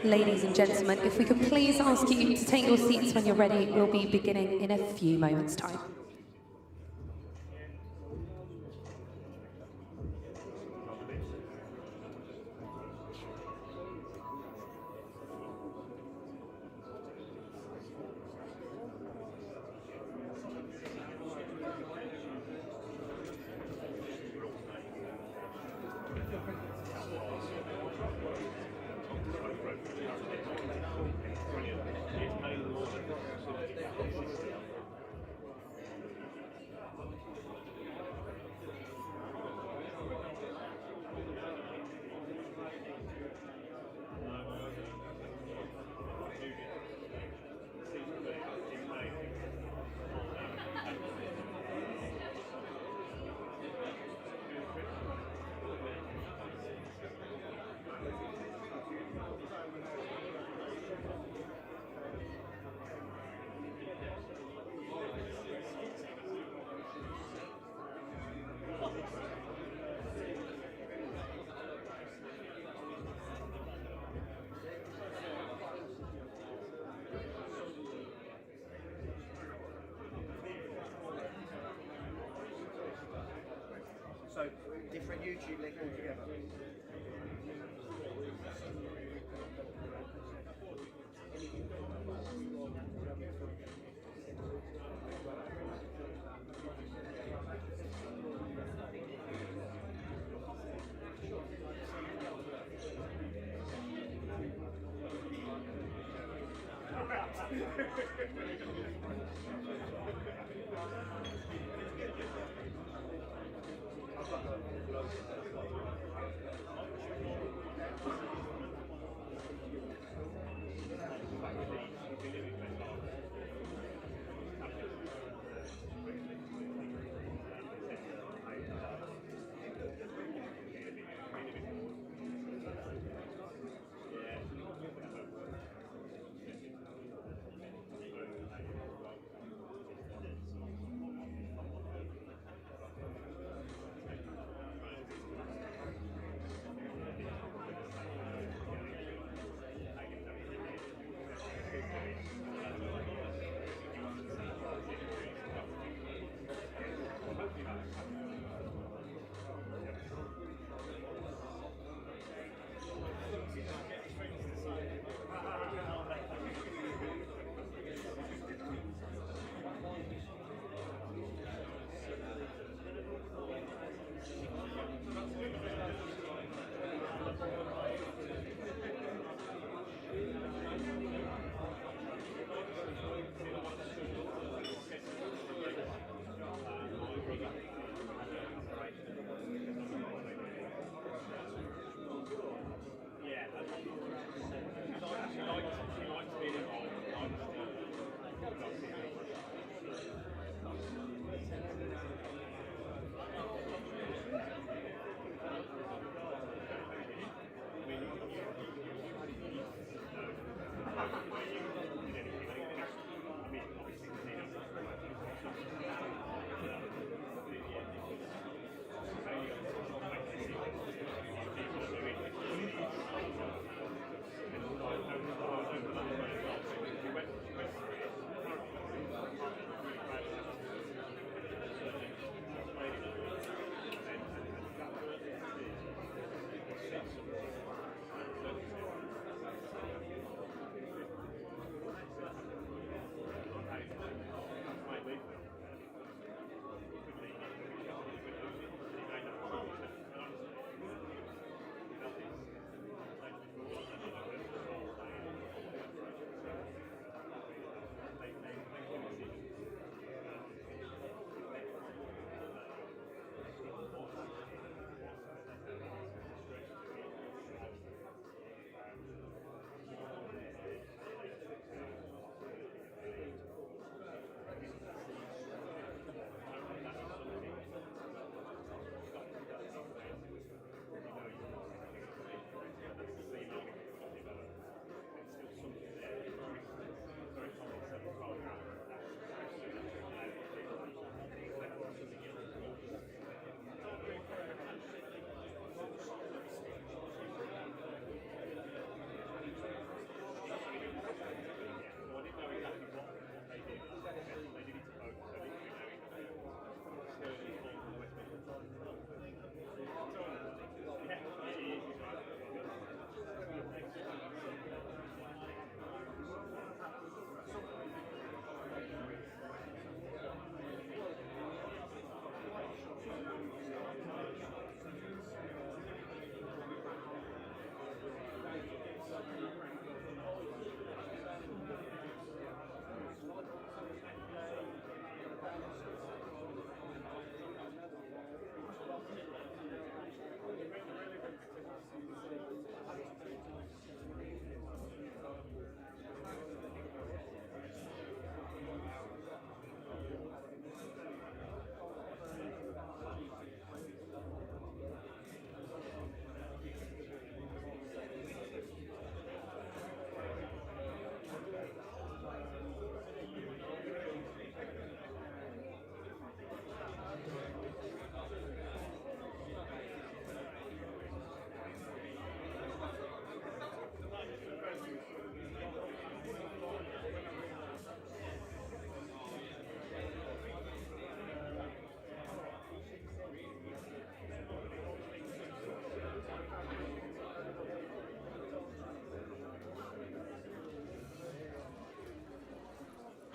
Ladies and gentlemen, if we could please ask you to take your seats when you're ready, we'll be beginning in a few moments' time. So, different YouTube link altogether.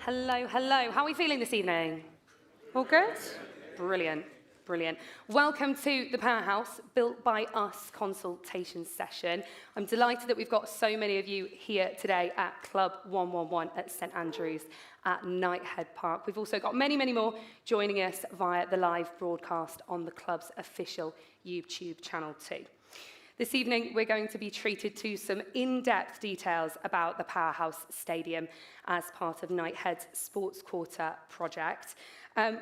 Hello, hello. How are we feeling this evening? All good? Brilliant, brilliant. Welcome to the Powerhouse, built by us consultation session. I'm delighted that we've got so many of you here today at Club 111 at St Andrews at Knighthead Park. We've also got many, many more joining us via the live broadcast on the club's official YouTube channel too. This evening, we're going to be treated to some in-depth details about the Powerhouse Stadium as part of Knighthead's Sports Quarter project.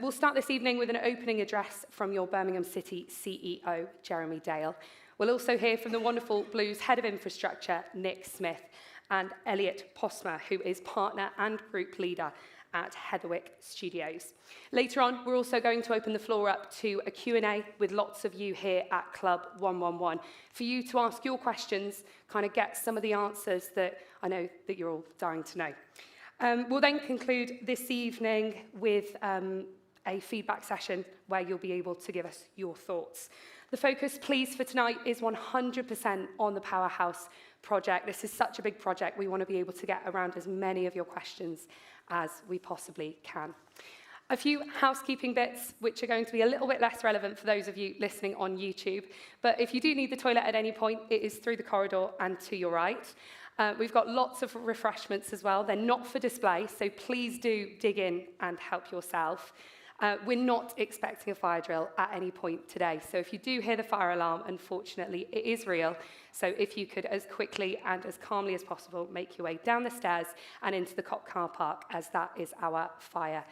We'll start this evening with an opening address from your Birmingham City CEO, Jeremy Dale. We'll also hear from the wonderful Blues Head of Infrastructure, Nick Smith, and Eliot Postma, who is partner and group leader at Heatherwick Studios. Later on, we're also going to open the floor up to a Q&A with lots of you here at Club 111 for you to ask your questions, kind of get some of the answers that I know that you're all dying to know. We'll then conclude this evening with a feedback session where you'll be able to give us your thoughts. The focus, please, for tonight is 100% on the Powerhouse project. This is such a big project. We want to be able to get around as many of your questions as we possibly can. A few housekeeping bits, which are going to be a little bit less relevant for those of you listening on YouTube. But if you do need the toilet at any point, it is through the corridor and to your right. We've got lots of refreshments as well. They're not for display, so please do dig in and help yourself. We're not expecting a fire drill at any point today. So if you do hear the fire alarm, unfortunately, it is real. So if you could, as quickly and as calmly as possible, make your way down the stairs and into the Cop car park, as that is our fire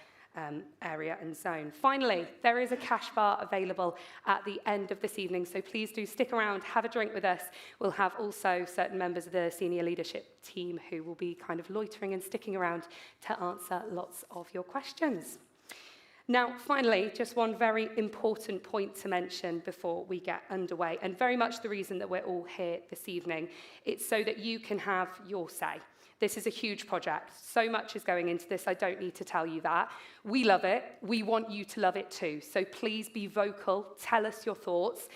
area and zone. Finally, there is a cash bar available at the end of this evening, so please do stick around, have a drink with us. We'll have also certain members of the senior leadership team who will be kind of loitering and sticking around to answer lots of your questions. Now, finally, just one very important point to mention before we get underway, and very much the reason that we're all here this evening. It's so that you can have your say. This is a huge project. So much is going into this, I don't need to tell you that. We love it. We want you to love it too. So please be vocal, tell us your thoughts,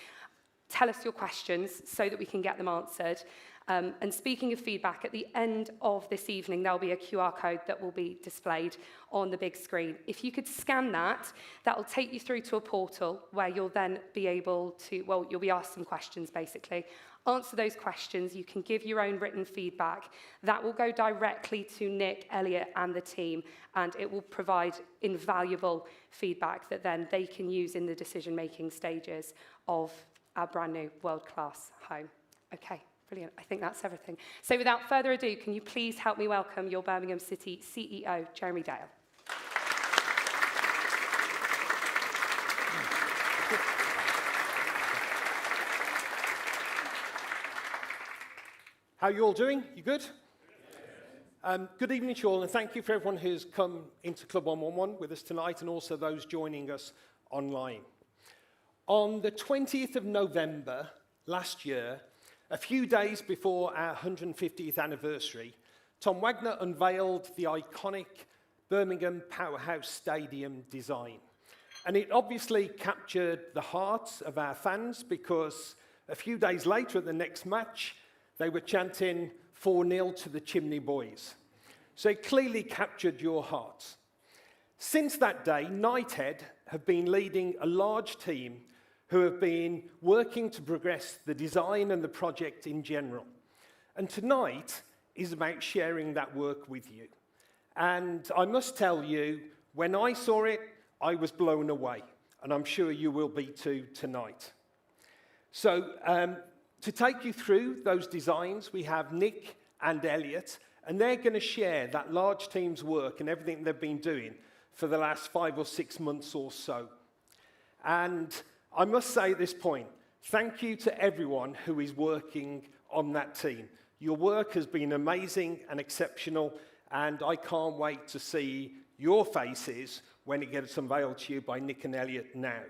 tell us your questions so that we can get them answered. And speaking of feedback, at the end of this evening, there'll be a QR code that will be displayed on the big screen. If you could scan that, that will take you through to a portal where you'll then be able to, well, you'll be asked some questions, basically. Answer those questions. You can give your own written feedback. That will go directly to Nick, Elliot, and the team, and it will provide invaluable feedback that then they can use in the decision-making stages of our brand new world-class home. Okay. Brilliant. I think that's everything. So without further ado, can you please help me welcome your Birmingham City CEO, Jeremy Dale. How are you all doing? You good? Good evening to you all, and thank you for everyone who's come into Club 111 with us tonight, and also those joining us online. On the 20th of November last year, a few days before our 150th anniversary, Tom Wagner unveiled the iconic Birmingham Powerhouse Stadium design. And it obviously captured the hearts of our fans, because a few days later at the next match, they were chanting 4-0 to the Chimney boys. So it clearly captured your hearts. Since that day, Knighthead have been leading a large team who have been working to progress the design and the project in general. And tonight is about sharing that work with you. And I must tell you, when I saw it, I was blown away. And I'm sure you will be too tonight. So to take you through those designs, we have Nick and Elliot, and they're going to share that large team's work and everything they've been doing for the last 5 or 6 months or so. And I must say at this point, thank you to everyone who is working on that team. Your work has been amazing and exceptional, and I can't wait to see your faces when it gets unveiled to you by Nick and Elliot now.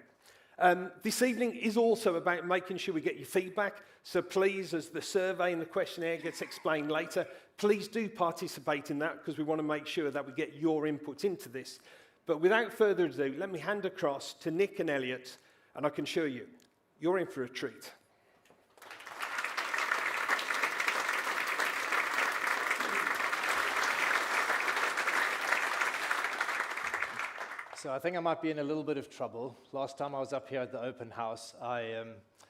This evening is also about making sure we get your feedback, so please, as the survey and the questionnaire gets explained later, please do participate in that, because we want to make sure that we get your input into this. But without further ado, let me hand across to Nick and Elliot, and I can assure you, you're in for a treat. So I think I might be in a little bit of trouble. Last time I was up here at the open house, I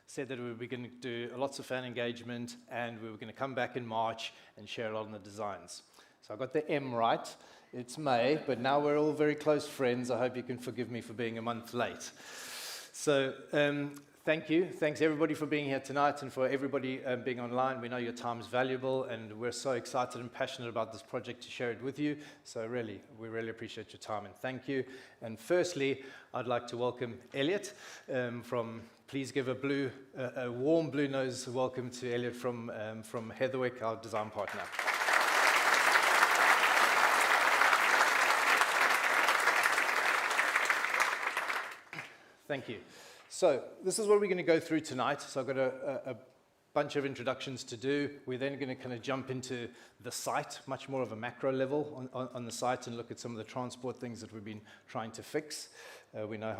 said that we were going to do lots of fan engagement and we were going to come back in March and share a lot on the designs. So I got the M right. It's May, but now we're all very close friends. I hope you can forgive me for being a month late. So thank you. Thanks everybody for being here tonight and for everybody being online. We know your time is valuable and we're so excited and passionate about this project to share it with you. So really, we really appreciate your time and thank you. And firstly, I'd like to welcome Elliot please give a warm blue nose welcome to Elliot from Heatherwick, our design partner. Thank you. So this is what we're going to go through tonight. So I've got a bunch of introductions to do. We're then going to kind of jump into the site, much more of a macro level on the site and look at some of the transport things that we've been trying to fix. We know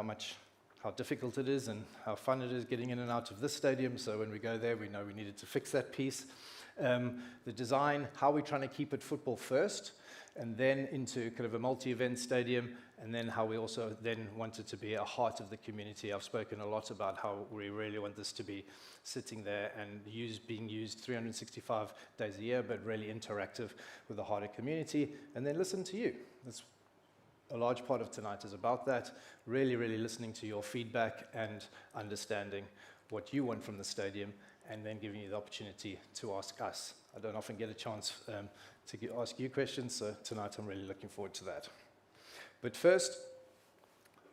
how difficult it is and how fun it is getting in and out of this stadium. So when we go there, we know we needed to fix that piece. The design, how we're trying to keep it football first, and then into kind of a multi-event stadium, and then how we also then want it to be a heart of the community. I've spoken a lot about how we really want this to be sitting there and being used 365 days a year, but really interactive with the heart of community, and then listen to you. That's a large part of tonight is about that, really, really listening to your feedback and understanding what you want from the stadium, and then giving you the opportunity to ask us. I don't often get a chance to ask you questions, so tonight I'm really looking forward to that. But first,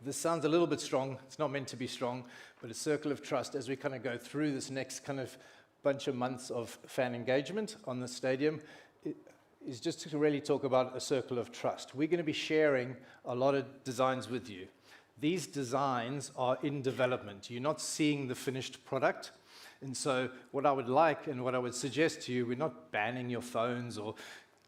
this sounds a little bit strong. It's not meant to be strong, but a circle of trust as we kind of go through this next kind of bunch of months of fan engagement on the stadium is just to really talk about a circle of trust. We're going to be sharing a lot of designs with you. These designs are in development. You're not seeing the finished product. And so what I would like and what I would suggest to you, we're not banning your phones or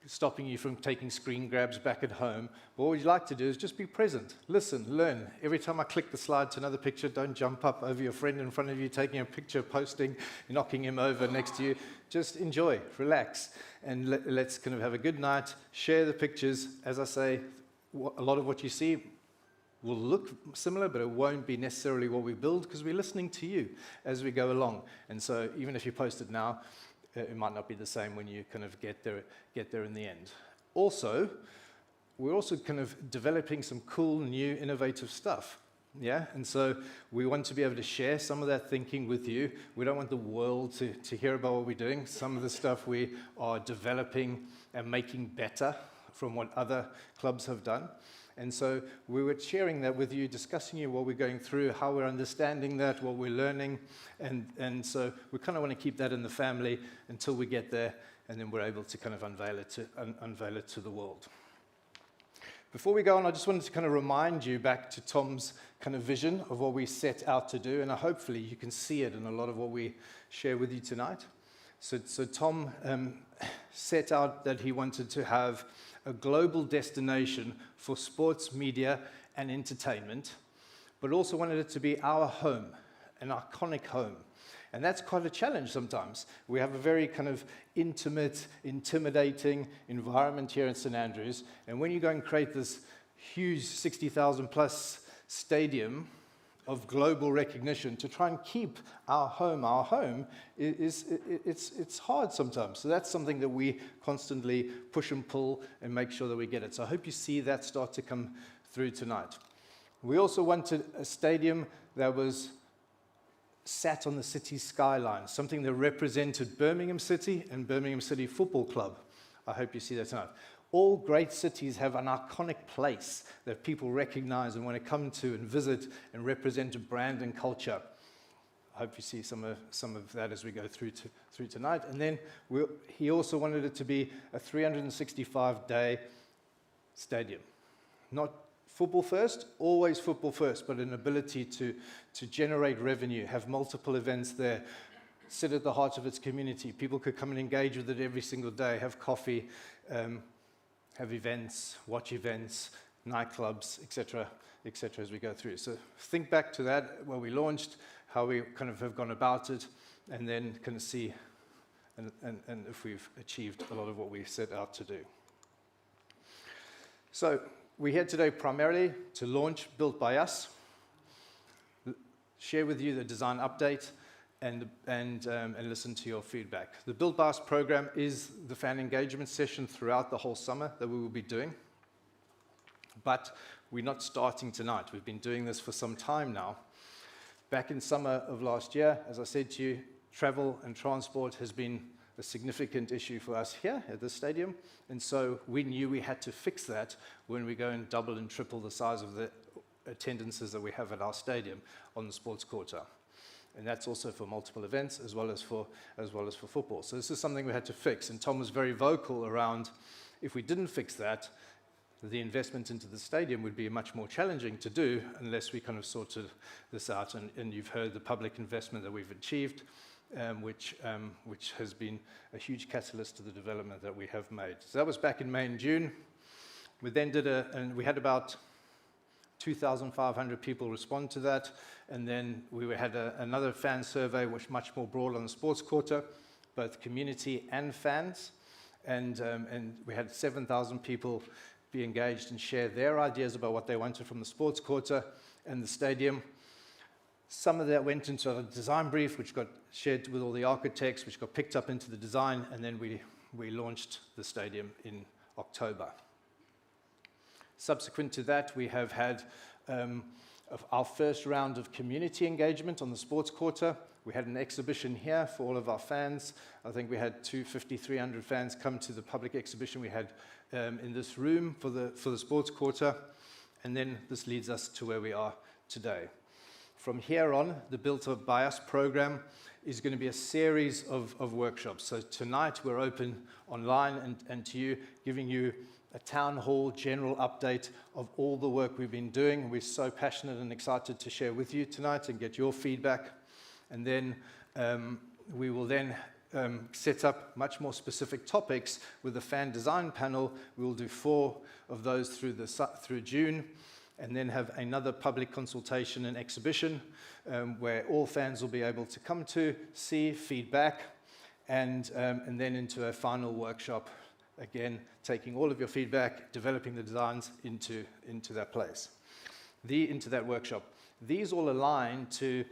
stopping you from taking screen grabs back at home. But what we'd like to do is just be present, listen, learn. Every time I click the slide to another picture, don't jump up over your friend in front of you, taking a picture, posting, knocking him over next to you. Just enjoy, relax, and let's kind of have a good night, share the pictures. As I say, a lot of what you see will look similar, but it won't be necessarily what we build because we're listening to you as we go along. And so even if you post it now, it might not be the same when you kind of get there in the end. Also, we're also kind of developing some cool, new, innovative stuff. Yeah, and so we want to be able to share some of that thinking with you. We don't want the world to hear about what we're doing. Some of the stuff we are developing and making better from what other clubs have done. And so we were sharing that with you, discussing what we're going through, how we're understanding that, what we're learning. And so we kind of want to keep that in the family until we get there, and then we're able to kind of unveil it to the world. Before we go on, I just wanted to kind of remind you back to Tom's kind of vision of what we set out to do, and hopefully you can see it in a lot of what we share with you tonight. So Tom set out that he wanted to have a global destination for sports, media, and entertainment, but also wanted it to be our home, an iconic home. And that's quite a challenge sometimes. We have a very kind of intimate, intimidating environment here in St Andrews, and when you go and create this huge 60,000 plus stadium of global recognition, to try and keep our home, it's hard sometimes. So that's something that we constantly push and pull and make sure that we get it. So I hope you see that start to come through tonight. We also wanted a stadium that was sat on the city's skyline, something that represented Birmingham City and Birmingham City Football Club. I hope you see that tonight. All great cities have an iconic place that people recognize and want to come to and visit and represent a brand and culture. I hope you see some of that as we go through tonight. And then he also wanted it to be a 365-day stadium. Not football first, always football first, but an ability to generate revenue, have multiple events there, sit at the heart of its community. People could come and engage with it every single day, have coffee, have events, watch events, nightclubs, etc., as we go through. So think back to that, where we launched, how we kind of have gone about it, and then kind of see and if we've achieved a lot of what we set out to do. So we're here today primarily to launch Built by Us, share with you the design update, and listen to your feedback. The Built by Us program is the fan engagement session throughout the whole summer that we will be doing. But we're not starting tonight. We've been doing this for some time now. Back in summer of last year, as I said to you, travel and transport has been a significant issue for us here at the stadium. And so we knew we had to fix that when we go and double and triple the size of the attendances that we have at our stadium on the sports quarter. And that's also for multiple events as well as for football. So this is something we had to fix. And Tom was very vocal around, if we didn't fix that, the investment into the stadium would be much more challenging to do unless we kind of sorted this out. And you've heard the public investment that we've achieved, which has been a huge catalyst to the development that we have made. So that was back in May and June. We then and we had about 2,500 people respond to that, and then we had another fan survey, which much more broad on the sports quarter, both community and fans, and we had 7,000 people be engaged and share their ideas about what they wanted from the sports quarter and the stadium. Some of that went into a design brief, which got shared with all the architects, which got picked up into the design, and then we launched the stadium in October. Subsequent to that, we have had our first round of community engagement on the sports quarter. We had an exhibition here for all of our fans. I think we had 300 fans come to the public exhibition we had in this room for the sports quarter. And then this leads us to where we are today. From here on, the Built by Us program is going to be a series of workshops. So tonight we're open online and to you, giving you a town hall general update of all the work we've been doing. We're so passionate and excited to share with you tonight and get your feedback. And then we will then set up much more specific topics with the fan design panel. We will do 4 of those through June, and then have another public consultation and exhibition where all fans will be able to come to, see, feedback, and then into a final workshop. Again, taking all of your feedback, developing the designs into that place, into that workshop. These all align to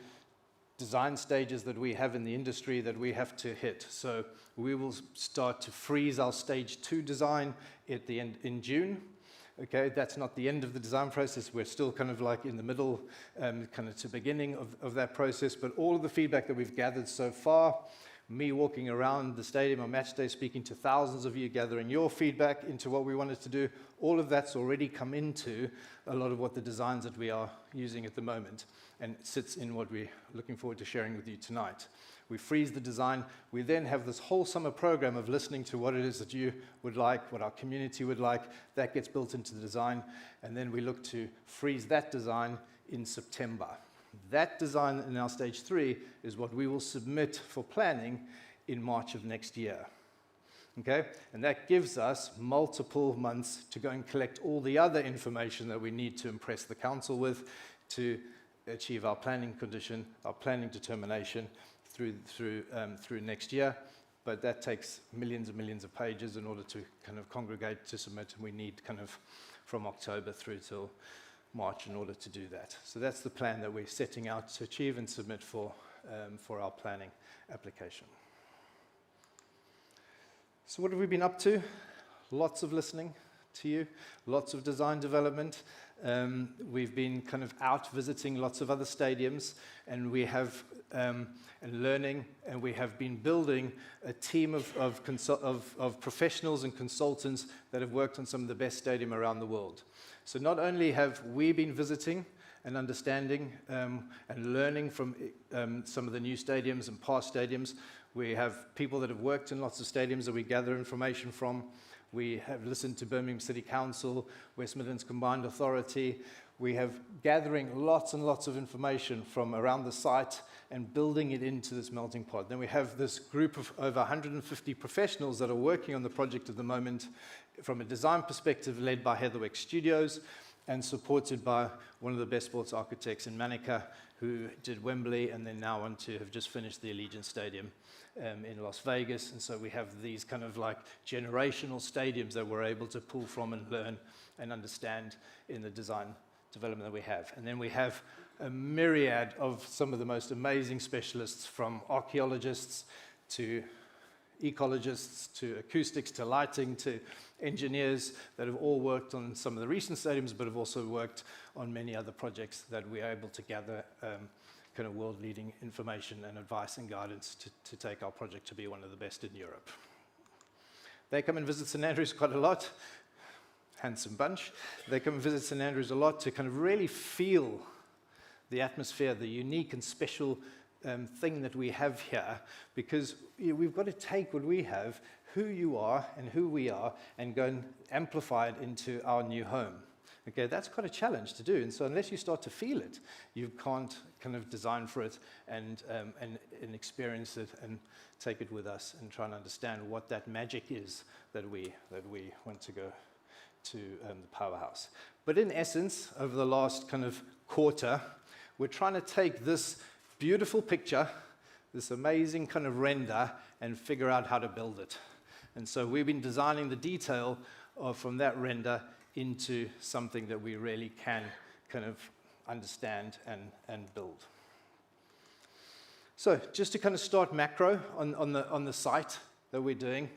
design stages that we have in the industry that we have to hit. So we will start to freeze our stage 2 design at the end in June. Okay, that's not the end of the design process. We're still kind of like in the middle, kind of to beginning of that process. But all of the feedback that we've gathered so far, me walking around the stadium on match day, speaking to thousands of you, gathering your feedback into what we wanted to do, all of that's already come into a lot of what the designs that we are using at the moment, and it sits in what we're looking forward to sharing with you tonight. We freeze the design. We then have this whole summer program of listening to what it is that you would like, what our community would like. That gets built into the design, and then we look to freeze that design in September. That design in our stage 3 is what we will submit for planning in March of next year. Okay? And that gives us multiple months to go and collect all the other information that we need to impress the council with to achieve our planning condition, our planning determination through next year. But that takes millions and millions of pages in order to kind of congregate to submit, and we need kind of from October through till March in order to do that. So that's the plan that we're setting out to achieve and submit for our planning application. So what have we been up to? Lots of listening to you, lots of design development. We've been kind of out visiting lots of other stadiums, and we have and learning, and we have been building a team of professionals and consultants that have worked on some of the best stadium around the world. So not only have we been visiting and understanding and learning from some of the new stadiums and past stadiums, we have people that have worked in lots of stadiums that we gather information from. We have listened to Birmingham City Council, West Midlands Combined Authority. We have gathering lots and lots of information from around the site and building it into this melting pot. Then we have this group of over 150 professionals that are working on the project at the moment from a design perspective, led by Heatherwick Studios, and supported by one of the best sports architects in Manica, who did Wembley and then now want to have just finished the Allegiant Stadium in Las Vegas. And so we have these kind of like generational stadiums that we're able to pull from and learn and understand in the design development that we have. And then we have a myriad of some of the most amazing specialists, from archaeologists to ecologists to acoustics to lighting to engineers, that have all worked on some of the recent stadiums, but have also worked on many other projects that we are able to gather kind of world-leading information and advice and guidance to take our project to be one of the best in Europe. They come and visit St Andrews quite a lot. Handsome bunch. They come and visit St Andrews a lot to kind of really feel the atmosphere, the unique and special thing that we have here, because we've got to take what we have, who you are and who we are, and go and amplify it into our new home. Okay, that's quite a challenge to do, and so unless you start to feel it, you can't kind of design for it and experience it and take it with us and try and understand what that magic is that we want to go to the Powerhouse. But in essence, over the last kind of quarter, we're trying to take this beautiful picture, this amazing kind of render, and figure out how to build it. And so we've been designing the detail from that render into something that we really can kind of understand and build. So just to kind of start macro on the site that we're doing,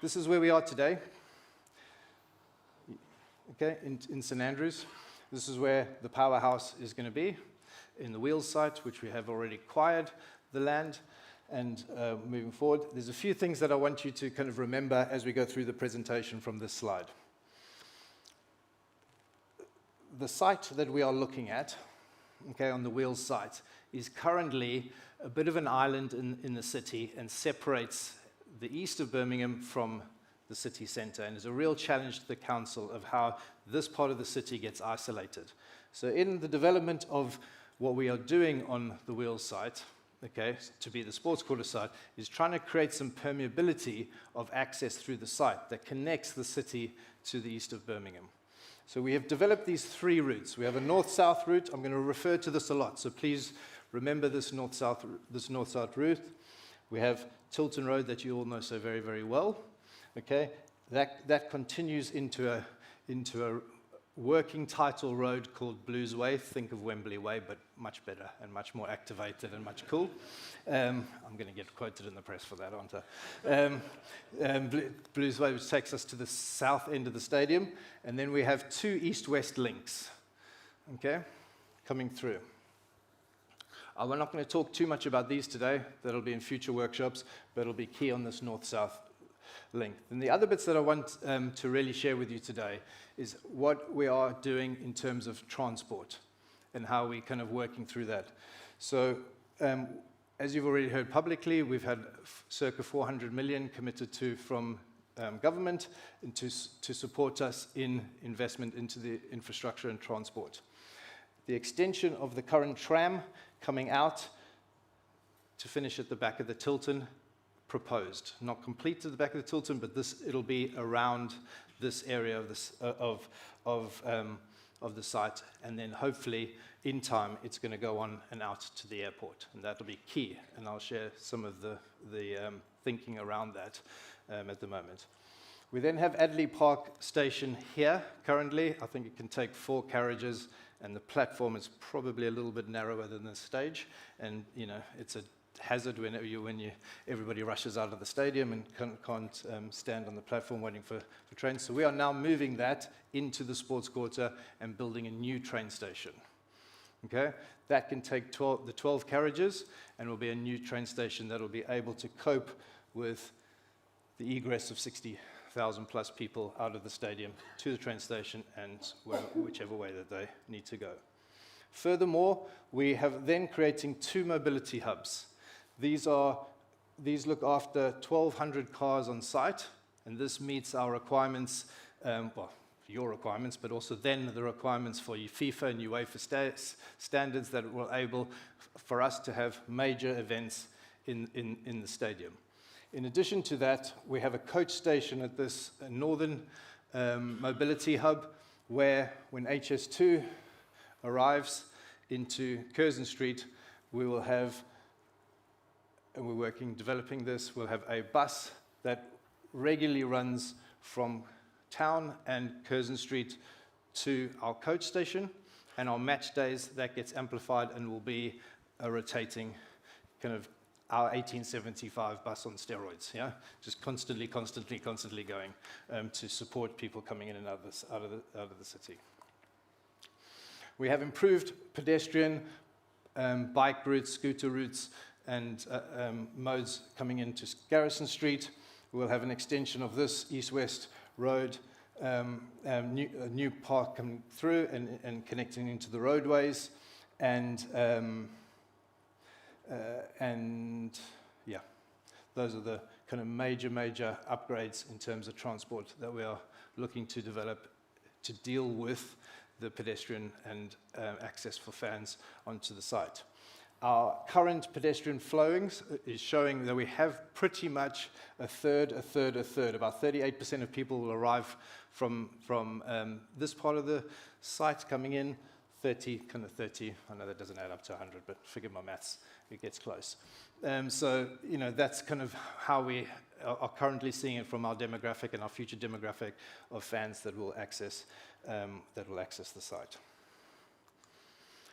this is where we are today. Okay, in St Andrews. This is where the Powerhouse is going to be, in the Wheels site, which we have already acquired the land. And moving forward, there's a few things that I want you to kind of remember as we go through the presentation from this slide. The site that we are looking at, okay, on the Wheels site, is currently a bit of an island in the city and separates the east of Birmingham from the city centre, and is a real challenge to the council of how this part of the city gets isolated. So in the development of what we are doing on the Wheels site, okay, to be the sports quarter site, is trying to create some permeability of access through the site that connects the city to the east of Birmingham. So we have developed these three routes. We have a north-south route. I'm going to refer to this a lot, so please remember this north-south route. We have Tilton Road that you all know so very, very well. Okay, that continues into a working title road called Blues Way. Think of Wembley Way, but much better and much more activated and much cool. I'm going to get quoted in the press for that, aren't I? Blues Way, which takes us to the south end of the stadium, and then we have two east-west links, okay, coming through. We're not going to talk too much about these today. That'll be in future workshops, but it'll be key on this north-south link. And the other bits that I want to really share with you today is what we are doing in terms of transport and how we're kind of working through that. So as you've already heard publicly, we've had circa 400 million committed to from government to support us in investment into the infrastructure and transport. The extension of the current tram coming out to finish at the back of the Tilton, proposed. Not complete to the back of the Tilton, but it'll be around this area of the site, and then hopefully in time it's going to go on and out to the airport, and that'll be key. And I'll share some of the thinking around that at the moment. We then have Adderley Park Station here currently. I think it can take 4 carriages, and the platform is probably a little bit narrower than the stage, and you know it's a hazard when everybody rushes out of the stadium and can't stand on the platform waiting for trains. So we are now moving that into the sports quarter and building a new train station. Okay, that can take 12 carriages, and will be a new train station that will be able to cope with the egress of 60,000 plus people out of the stadium to the train station and whichever way that they need to go. Furthermore, we have then creating 2 mobility hubs. These look after 1,200 cars on site, and this meets our requirements, well, your requirements, but also then the requirements for FIFA and UEFA standards that will enable for us to have major events in the stadium. In addition to that, we have a coach station at this northern mobility hub, where when HS2 arrives into Curzon Street, we will have, and we're developing this, we'll have a bus that regularly runs from town and Curzon Street to our coach station, and on match days that gets amplified and will be a rotating kind of our 1875 bus on steroids, yeah? Just constantly going to support people coming in and out of the city. We have improved pedestrian, bike routes, scooter routes, and modes coming into Garrison Street. We'll have an extension of this east-west road, a new park coming through and connecting into the roadways, and yeah, those are the kind of major upgrades in terms of transport that we are looking to develop to deal with the pedestrian and access for fans onto the site. Our current pedestrian flowings is showing that we have pretty much a third. About 38% of people will arrive from this part of the site coming in, 30, I know that doesn't add up to 100, but forgive my maths, it gets close. So, you know, that's kind of how we are currently seeing it from our demographic and our future demographic of fans that will access the site.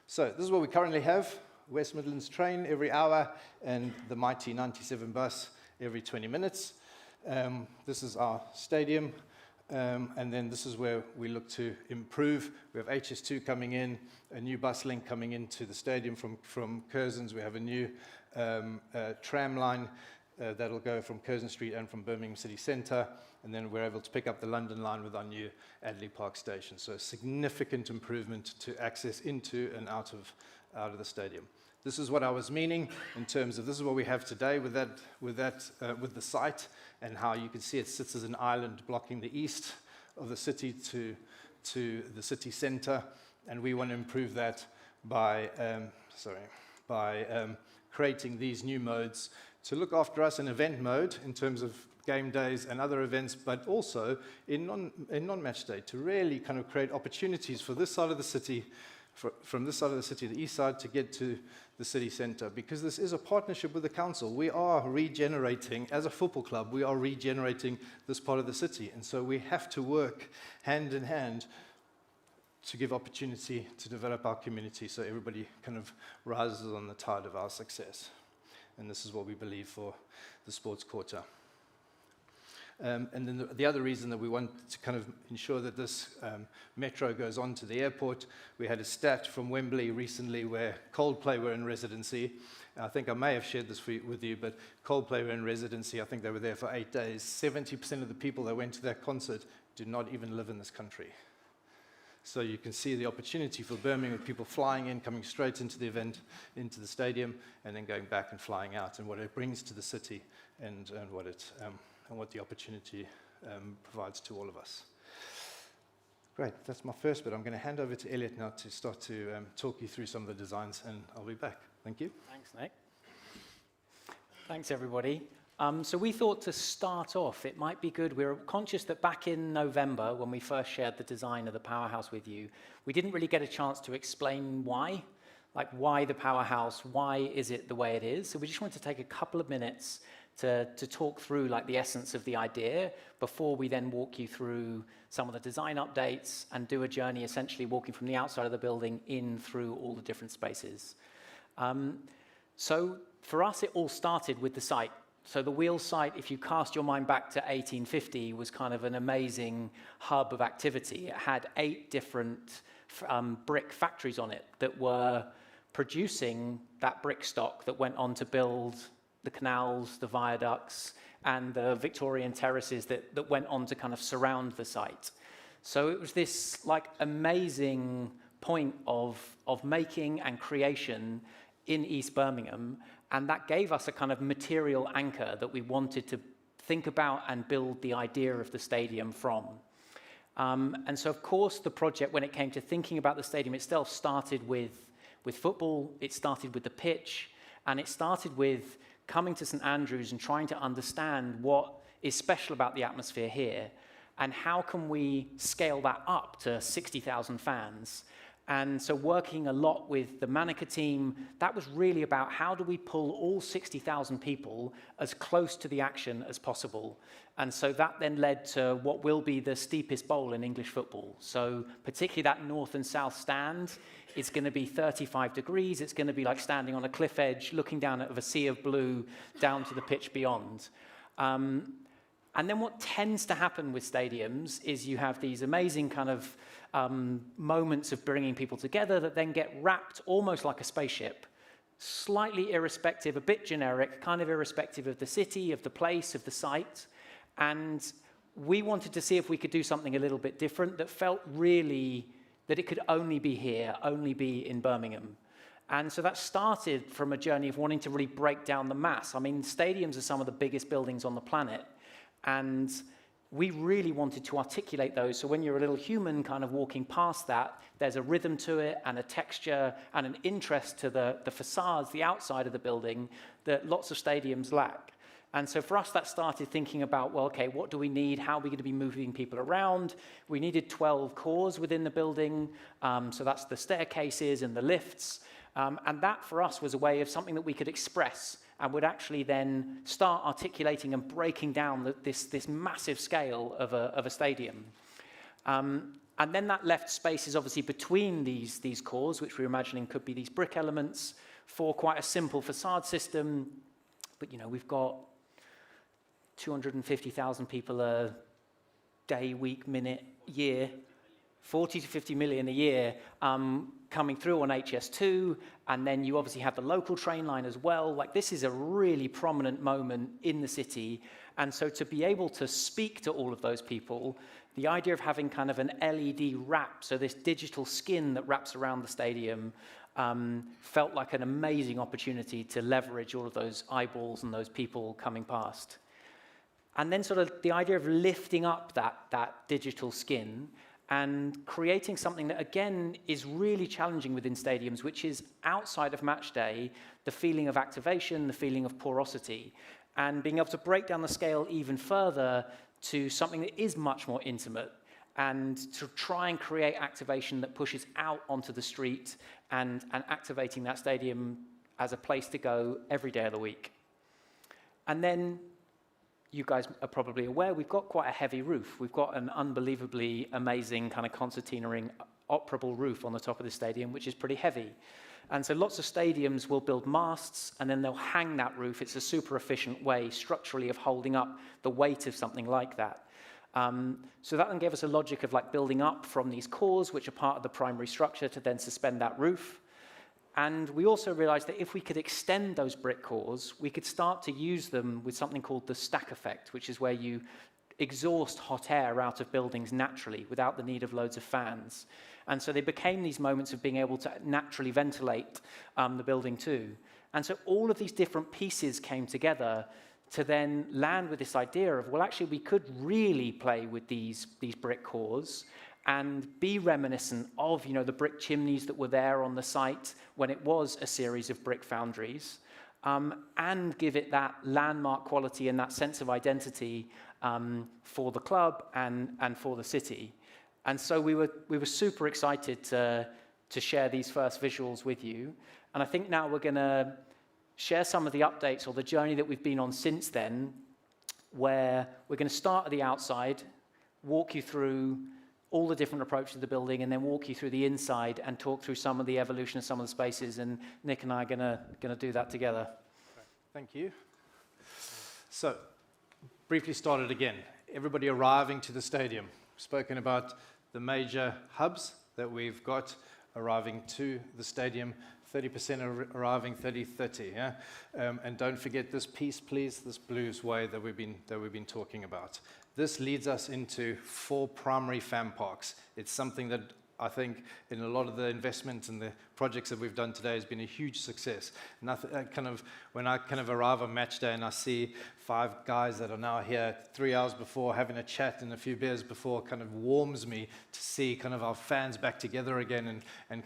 So this is what we currently have. West Midlands train every hour and the mighty 97 bus every 20 minutes. This is our stadium, and then this is where we look to improve. We have HS2 coming in, a new bus link coming into the stadium from Curzon's. We have a new tram line that'll go from Curzon Street and from Birmingham City Centre, and then we're able to pick up the London line with our new Adley Park station. So a significant improvement to access into and out of the stadium. This is what I was meaning in terms of this is what we have today with the site, and how you can see it sits as an island blocking the east of the city to the city centre, and we want to improve that by creating these new modes to look after us in event mode in terms of game days and other events, but also in non-match day to really kind of create opportunities for this side of the city, from this side of the city, the east side, to get to the city centre, because this is a partnership with the council. We are regenerating, as a football club, we are regenerating this part of the city, and so we have to work hand in hand to give opportunity to develop our community so everybody kind of rises on the tide of our success. And this is what we believe for the sports quarter. And then the other reason that we want to kind of ensure that this metro goes on to the airport, we had a stat from Wembley recently where Coldplay were in residency. I think I may have shared this with you, but Coldplay were in residency. I think they were there for 8 days. 70% of the people that went to that concert did not even live in this country. So you can see the opportunity for Birmingham, with people flying in, coming straight into the event, into the stadium, and then going back and flying out, and what it brings to the city, and what the opportunity provides to all of us. Great, that's my first bit. I'm going to hand over to Elliot now to start to talk you through some of the designs, and I'll be back. Thank you. Thanks, Nick. Thanks, everybody. So we thought to start off, it might be good. We're conscious that back in November, when we first shared the design of the Powerhouse with you, we didn't really get a chance to explain why. Like, why the Powerhouse? Why is it the way it is? So we just wanted to take a couple of minutes to talk through like the essence of the idea before we then walk you through some of the design updates and do a journey essentially walking from the outside of the building in through all the different spaces. So for us, it all started with the site. So the Wheel site, if you cast your mind back to 1850, was kind of an amazing hub of activity. It had 8 different brick factories on it that were producing that brick stock that went on to build the canals, the viaducts, and the Victorian terraces that went on to kind of surround the site. So it was this like amazing point of making and creation in East Birmingham, and that gave us a kind of material anchor that we wanted to think about and build the idea of the stadium from. And so, of course, the project, when it came to thinking about the stadium itself, started with football, it started with the pitch, and it started with coming to St Andrews and trying to understand what is special about the atmosphere here. and how can we scale that up to 60,000 fans? And so working a lot with the Manica team, that was really about how do we pull all 60,000 people as close to the action as possible. And so that then led to what will be the steepest bowl in English football. So particularly that north and south stand, it's going to be 35 degrees. It's going to be like standing on a cliff edge, looking down at a sea of blue, down to the pitch beyond. And then what tends to happen with stadiums is you have these amazing kind of moments of bringing people together that then get wrapped almost like a spaceship, slightly irrespective, a bit generic, kind of irrespective of the city, of the place, of the site. And we wanted to see if we could do something a little bit different that felt really that it could only be here, only be in Birmingham. And so that started from a journey of wanting to really break down the mass. I mean, stadiums are some of the biggest buildings on the planet. And we really wanted to articulate those. So when you're a little human kind of walking past that, there's a rhythm to it and a texture and an interest to the facades, the outside of the building, that lots of stadiums lack. And so for us, that started thinking about, well, okay, what do we need? How are we going to be moving people around? We needed 12 cores within the building. So that's the staircases and the lifts. And that for us was a way of something that we could express and would actually then start articulating and breaking down this massive scale of a stadium. And then that left spaces obviously between these cores, which we're imagining could be these brick elements, for quite a simple facade system. But we've got 250,000 people a day, week, minute, year, 40 to 50 million a year coming through on HS2, and then you obviously have the local train line as well. Like, this is a really prominent moment in the city, and so to be able to speak to all of those people, the idea of having kind of an LED wrap, so this digital skin that wraps around the stadium, felt like an amazing opportunity to leverage all of those eyeballs and those people coming past. And then sort of the idea of lifting up that digital skin and creating something that, again, is really challenging within stadiums, which is outside of match day, the feeling of activation, the feeling of porosity, and being able to break down the scale even further to something that is much more intimate, and to try and create activation that pushes out onto the street and activating that stadium as a place to go every day of the week. And then, you guys are probably aware, we've got quite a heavy roof. We've got an unbelievably amazing kind of concertina ring operable roof on the top of the stadium, which is pretty heavy. And so lots of stadiums will build masts, and then they'll hang that roof. It's a super efficient way, structurally, of holding up the weight of something like that. So that then gave us a logic of like building up from these cores, which are part of the primary structure, to then suspend that roof. And we also realized that if we could extend those brick cores, we could start to use them with something called the stack effect, which is where you exhaust hot air out of buildings naturally without the need of loads of fans. And so they became these moments of being able to naturally ventilate the building too. And so all of these different pieces came together to then land with this idea of, well, actually, we could really play with these brick cores and be reminiscent of, the brick chimneys that were there on the site when it was a series of brick foundries, and give it that landmark quality and that sense of identity for the club and for the city. And so we were super excited to share these first visuals with you. And I think now we're going to share some of the updates or the journey that we've been on since then, where we're going to start at the outside, walk you through all the different approaches to the building, and then walk you through the inside and talk through some of the evolution of some of the spaces. And Nick and I are going to do that together. Thank you. So, briefly started again. Everybody arriving to the stadium. Spoken about the major hubs that we've got arriving to the stadium. 30% arriving 30-30, yeah? And don't forget this piece, please, this blues way that we've been talking about. This leads us into 4 primary fan parks. It's something that I think in a lot of the investment and the projects that we've done today has been a huge success. When I arrive on match day and I see 5 guys that are now here 3 hours before having a chat and a few beers before, kind of warms me to see kind of our fans back together again and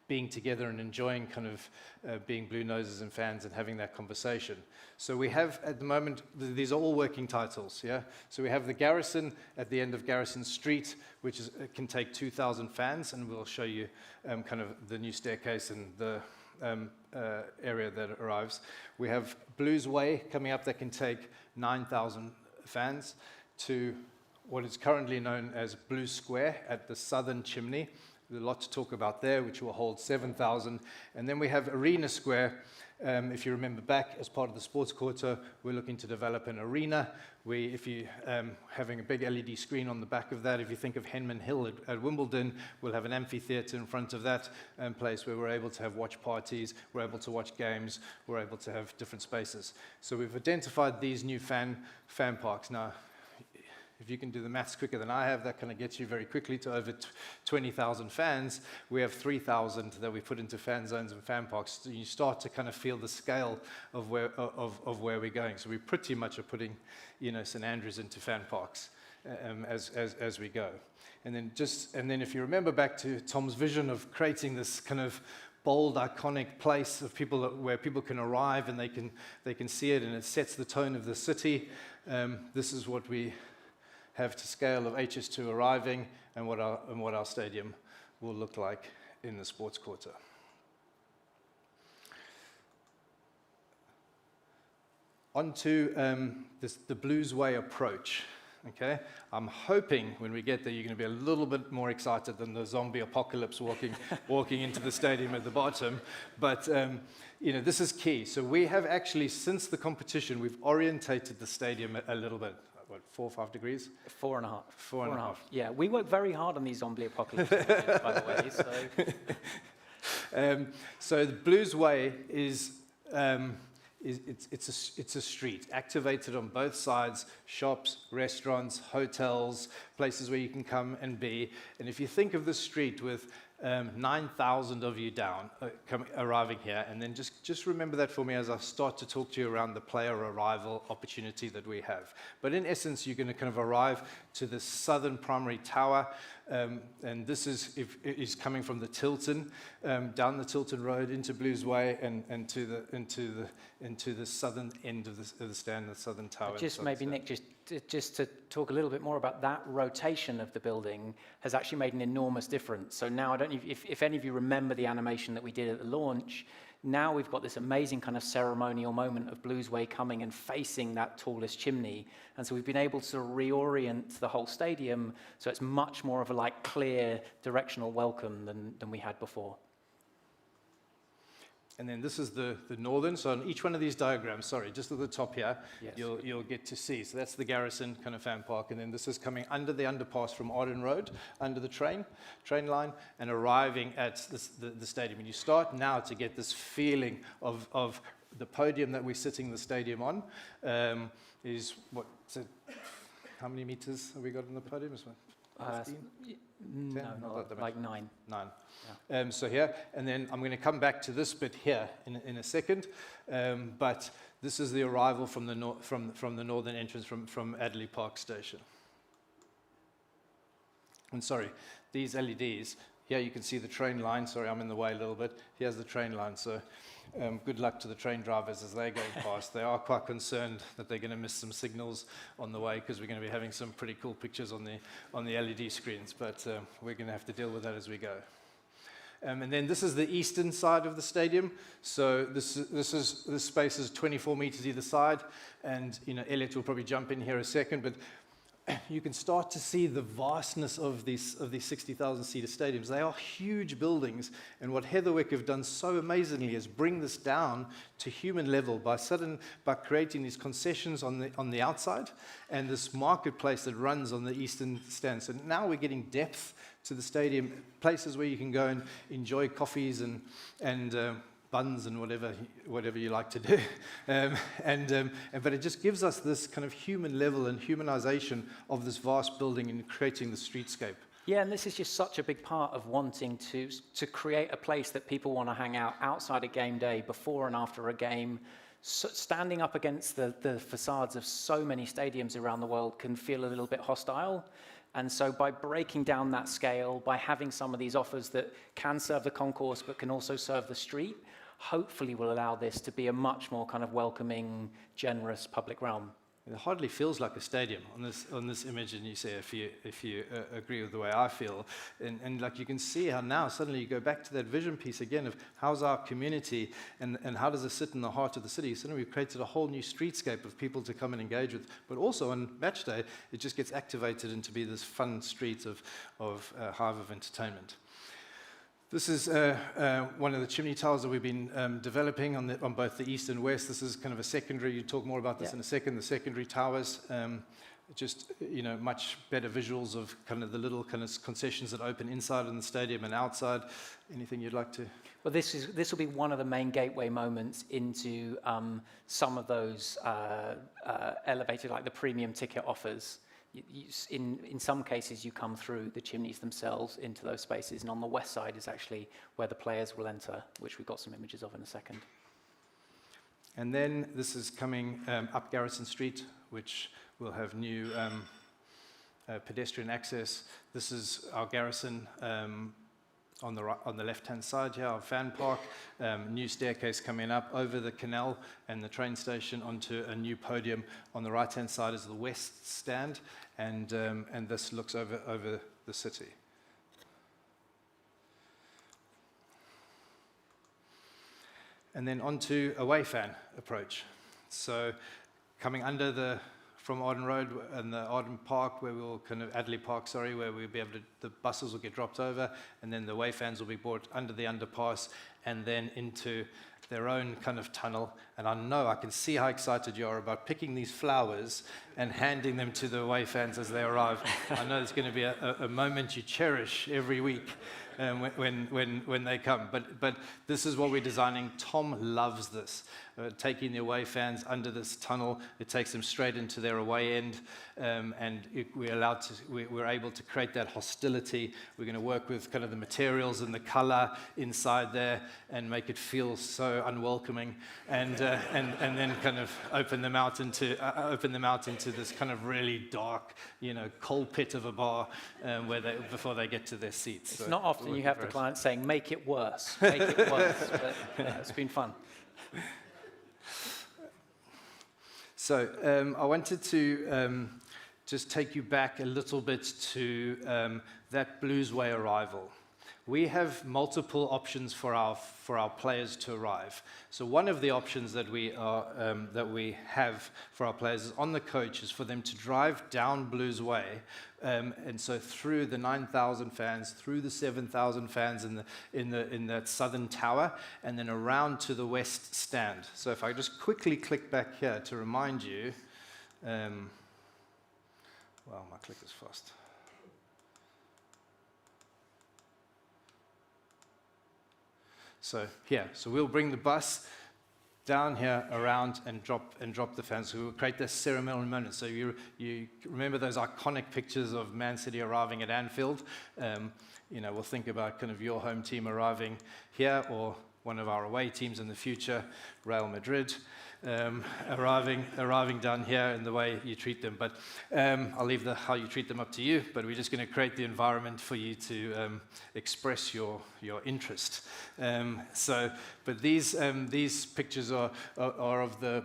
being together and enjoying kind of being Blue Noses and fans and having that conversation. So we have, at the moment, these are all working titles, yeah? So we have the Garrison at the end of Garrison Street, which can take 2,000 fans, and we'll show you kind of the new staircase and the area that arrives. We have Blues Way coming up that can take 9,000 fans to what is currently known as Blue Square at the southern Chimney. There's a lot to talk about there, which will hold 7,000. And then we have Arena Square. If you remember back, as part of the sports quarter, we're looking to develop an arena. If you having a big LED screen on the back of that, if you think of Henman Hill at Wimbledon, we'll have an amphitheatre in front of that place where we're able to have watch parties, we're able to watch games, we're able to have different spaces. So we've identified these new fan parks. Now, if you can do the maths quicker than I have, that kind of gets you very quickly to over 20,000 fans. We have 3,000 that we put into fan zones and fan parks. So you start to kind of feel the scale of where we're going. So we pretty much are putting, St Andrews into fan parks as we go. And then if you remember back to Tom's vision of creating this kind of bold, iconic place of where people can arrive and they can see it, and it sets the tone of the city. This is what we have to scale of HS2 arriving and what our stadium will look like in the sports quarter. On to the Blues Way approach. Okay, I'm hoping when we get there you're going to be a little bit more excited than the zombie apocalypse walking into the stadium at the bottom. But this is key. So we have actually, since the competition, we've orientated the stadium a little bit. What, 4 or 5 degrees? 4.5. 4.5. Yeah, we work very hard on these zombie apocalypse, by the way. So the Blues Way is it's a street activated on both sides: shops, restaurants, hotels, places where you can come and be. And if you think of the street with 9,000 of you down arriving here, and then just remember that for me as I start to talk to you around the player arrival opportunity that we have. But in essence, you're going to kind of arrive to the southern primary tower, and this is coming from the Tilton, down the Tilton Road into Blues Way and into the southern end of the stand, the southern tower. Just maybe Nick, just to talk a little bit more about that rotation of the building has actually made an enormous difference. So now, I don't know if any of you remember the animation that we did at the launch. Now we've got this amazing kind of ceremonial moment of Blues Way coming and facing that tallest chimney. And so we've been able to reorient the whole stadium so it's much more of a clear directional welcome than we had before. And then this is the northern. So on each one of these diagrams, just at the top here, yes, you'll get to see. So that's the Garrison kind of fan park. And then this is coming under the underpass from Arden Road, under the train line, and arriving at the stadium. And you start now to get this feeling of the podium that we're sitting the stadium on. Is what? So how many meters have we got on the podium? 15? No, not like 9. 9. Yeah. So here, and then I'm going to come back to this bit here in a second. But this is the arrival from the northern entrance from Adderley Park Station. And sorry, these LEDs. Here you can see the train line. Sorry, I'm in the way a little bit. Here's the train line. So good luck to the train drivers as they're going past. They are quite concerned that they're going to miss some signals on the way because we're going to be having some pretty cool pictures on the LED screens. But we're going to have to deal with that as we go. And then this is the eastern side of the stadium. So this space is 24 meters either side. And Elliot will probably jump in here a second, but you can start to see the vastness of these 60,000-seater stadiums. They are huge buildings, and what Heatherwick have done so amazingly is bring this down to human level by creating these concessions on the outside and this marketplace that runs on the eastern stand. So now we're getting depth to the stadium, places where you can go and enjoy coffees and buns and whatever you like to do, but it just gives us this kind of human level and humanization of this vast building and creating the streetscape. Yeah, and this is just such a big part of wanting to create a place that people want to hang out outside a game day, before and after a game. So standing up against the facades of so many stadiums around the world can feel a little bit hostile. And so by breaking down that scale, by having some of these offers that can serve the concourse but can also serve the street, hopefully will allow this to be a much more kind of welcoming, generous public realm. It hardly feels like a stadium on this image, and you say if you agree with the way I feel, and like you can see how now suddenly you go back to that vision piece again of how's our community and how does it sit in the heart of the city. Suddenly we've created a whole new streetscape of people to come and engage with, but also on match day it just gets activated into be this fun street of hive of entertainment. This is one of the chimney towers that we've been developing on both the east and west. This is kind of a secondary, you talk more about this in a second, the secondary towers. Just, much better visuals of kind of the little kind of concessions that open inside in the stadium and outside. Anything you'd like to? Well, this will be one of the main gateway moments into some of those elevated, like the premium ticket offers. In some cases, you come through the chimneys themselves into those spaces, and on the west side is actually where the players will enter, which we've got some images of in a second. And then this is coming up Garrison Street, which will have new pedestrian access. This is our Garrison on the left-hand side here, our fan park, new staircase coming up over the canal and the train station onto a new podium. On the right-hand side is the west stand, and this looks over the city. And then onto away fan approach. So coming under from Arden Road and the Arden Park, where we'll Adderley Park, where we'll be able to, the buses will get dropped over, and then the away fans will be brought under the underpass and then into their own kind of tunnel. And I can see how excited you are about picking these flowers and handing them to the away fans as they arrive. I know it's going to be a moment you cherish every week when they come. But this is what we're designing. Tom loves this. Taking the away fans under this tunnel, it takes them straight into their away end, and we're able to create that hostility. We're going to work with kind of the materials and the color inside there and make it feel so unwelcoming, and then kind of open them out into this kind of really dark, coal pit of a bar before they get to their seats. It's not often you have the client saying, "Make it worse, make it worse," but yeah, it's been fun. So I wanted to just take you back a little bit to that Bluesway arrival. We have multiple options for our players to arrive. So one of the options that we have for our players is on the coach is for them to drive down Bluesway, and so through the 9,000 fans, through the 7,000 fans in that southern tower, and then around to the west stand. So if I just quickly click back here to remind you, well, my click is fast. So we'll bring the bus down here around and drop the fans. So we'll create this ceremonial moment. So you remember those iconic pictures of Man City arriving at Anfield? We'll think about kind of your home team arriving here, or one of our away teams in the future, Real Madrid, arriving down here and the way you treat them. But I'll leave how you treat them up to you, but we're just going to create the environment for you to express your interest. But these pictures are of the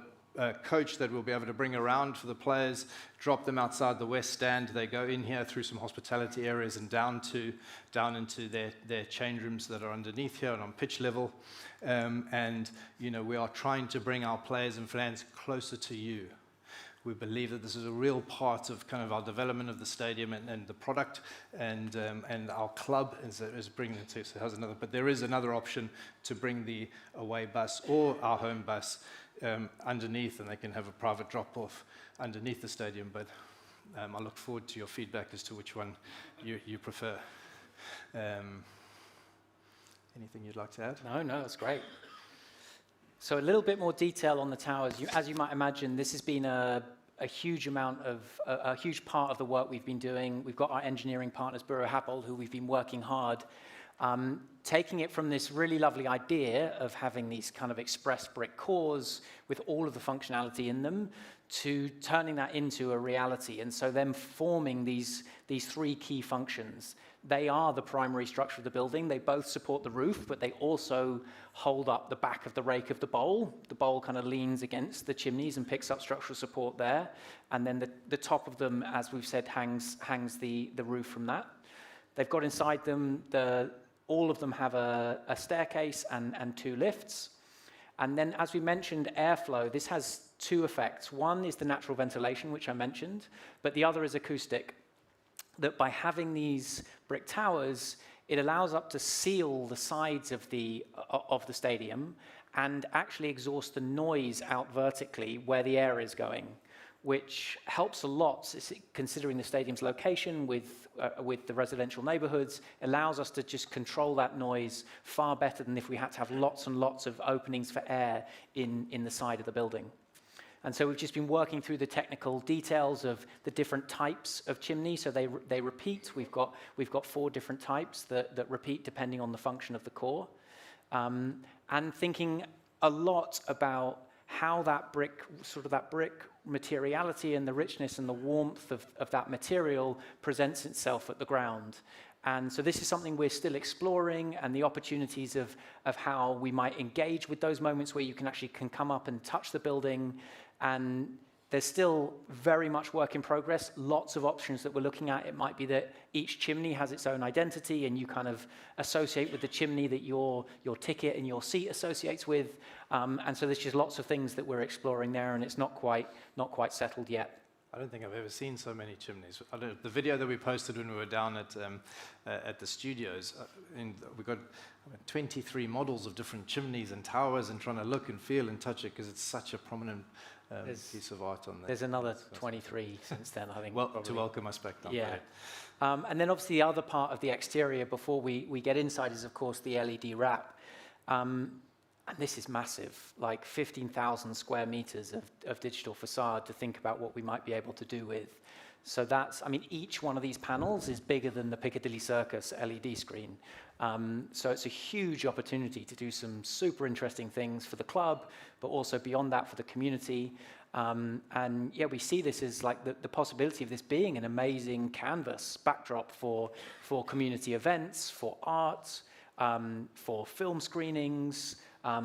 coach that we'll be able to bring around for the players, drop them outside the west stand. They go in here through some hospitality areas and down into their change rooms that are underneath here and on pitch level. We are trying to bring our players and fans closer to you. We believe that this is a real part of kind of our development of the stadium and the product, and our club is bringing it to. So there's another, but there is another option to bring the away bus or our home bus underneath, and they can have a private drop-off underneath the stadium. But I look forward to your feedback as to which one you prefer. Anything you'd like to add? No, that's great. So a little bit more detail on the towers. As you might imagine, this has been a huge part of the work we've been doing. We've got our engineering partners, Buro Happold, who we've been working hard, taking it from this really lovely idea of having these kind of express brick cores with all of the functionality in them, to turning that into a reality. And so then forming these three key functions. They are the primary structure of the building. They both support the roof, but they also hold up the back of the rake of the bowl. The bowl kind of leans against the chimneys and picks up structural support there. And then the top of them, as we've said, hangs the roof from that. They've got inside them, all of them have a staircase and two lifts. And then, as we mentioned, airflow, this has two effects. One is the natural ventilation, which I mentioned, but the other is acoustic. That by having these brick towers, it allows up to seal the sides of the stadium and actually exhaust the noise out vertically where the air is going, which helps a lot considering the stadium's location with the residential neighborhoods. Allows us to just control that noise far better than if we had to have lots and lots of openings for air in the side of the building. And so we've just been working through the technical details of the different types of chimney. So they repeat. We've got 4 different types that repeat depending on the function of the core. And thinking a lot about how that brick materiality and the richness and the warmth of that material presents itself at the ground. And so this is something we're still exploring, and the opportunities of how we might engage with those moments where you can come up and touch the building. And there's still very much work in progress, lots of options that we're looking at. It might be that each chimney has its own identity and you kind of associate with the chimney that your ticket and your seat associates with. And so there's just lots of things that we're exploring there, and it's not quite settled yet. I don't think I've ever seen so many chimneys. The video that we posted when we were down at the studios, we got 23 models of different chimneys and towers, and trying to look and feel and touch it because it's such a prominent piece of art on there. There's another 23 since then, I think. Well, probably. to welcome us back down. Yeah. And then obviously the other part of the exterior before we get inside is, of course, the LED wrap. And this is massive, like 15,000 square meters of digital facade to think about what we might be able to do with. So each one of these panels is bigger than the Piccadilly Circus LED screen. So it's a huge opportunity to do some super interesting things for the club, but also beyond that for the community. And yeah, we see this as like the possibility of this being an amazing canvas backdrop for community events, for art, for film screenings,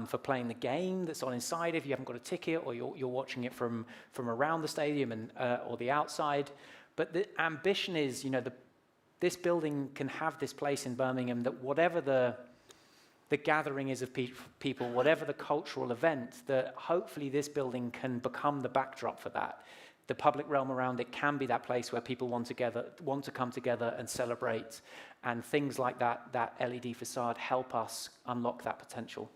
for playing the game that's on inside if you haven't got a ticket, or you're watching it from around the stadium and or the outside. But the ambition is, this building can have this place in Birmingham that whatever the gathering is of people, whatever the cultural event, that hopefully this building can become the backdrop for that. The public realm around it can be that place where people want to come together and celebrate, and things like that LED facade help us unlock that potential.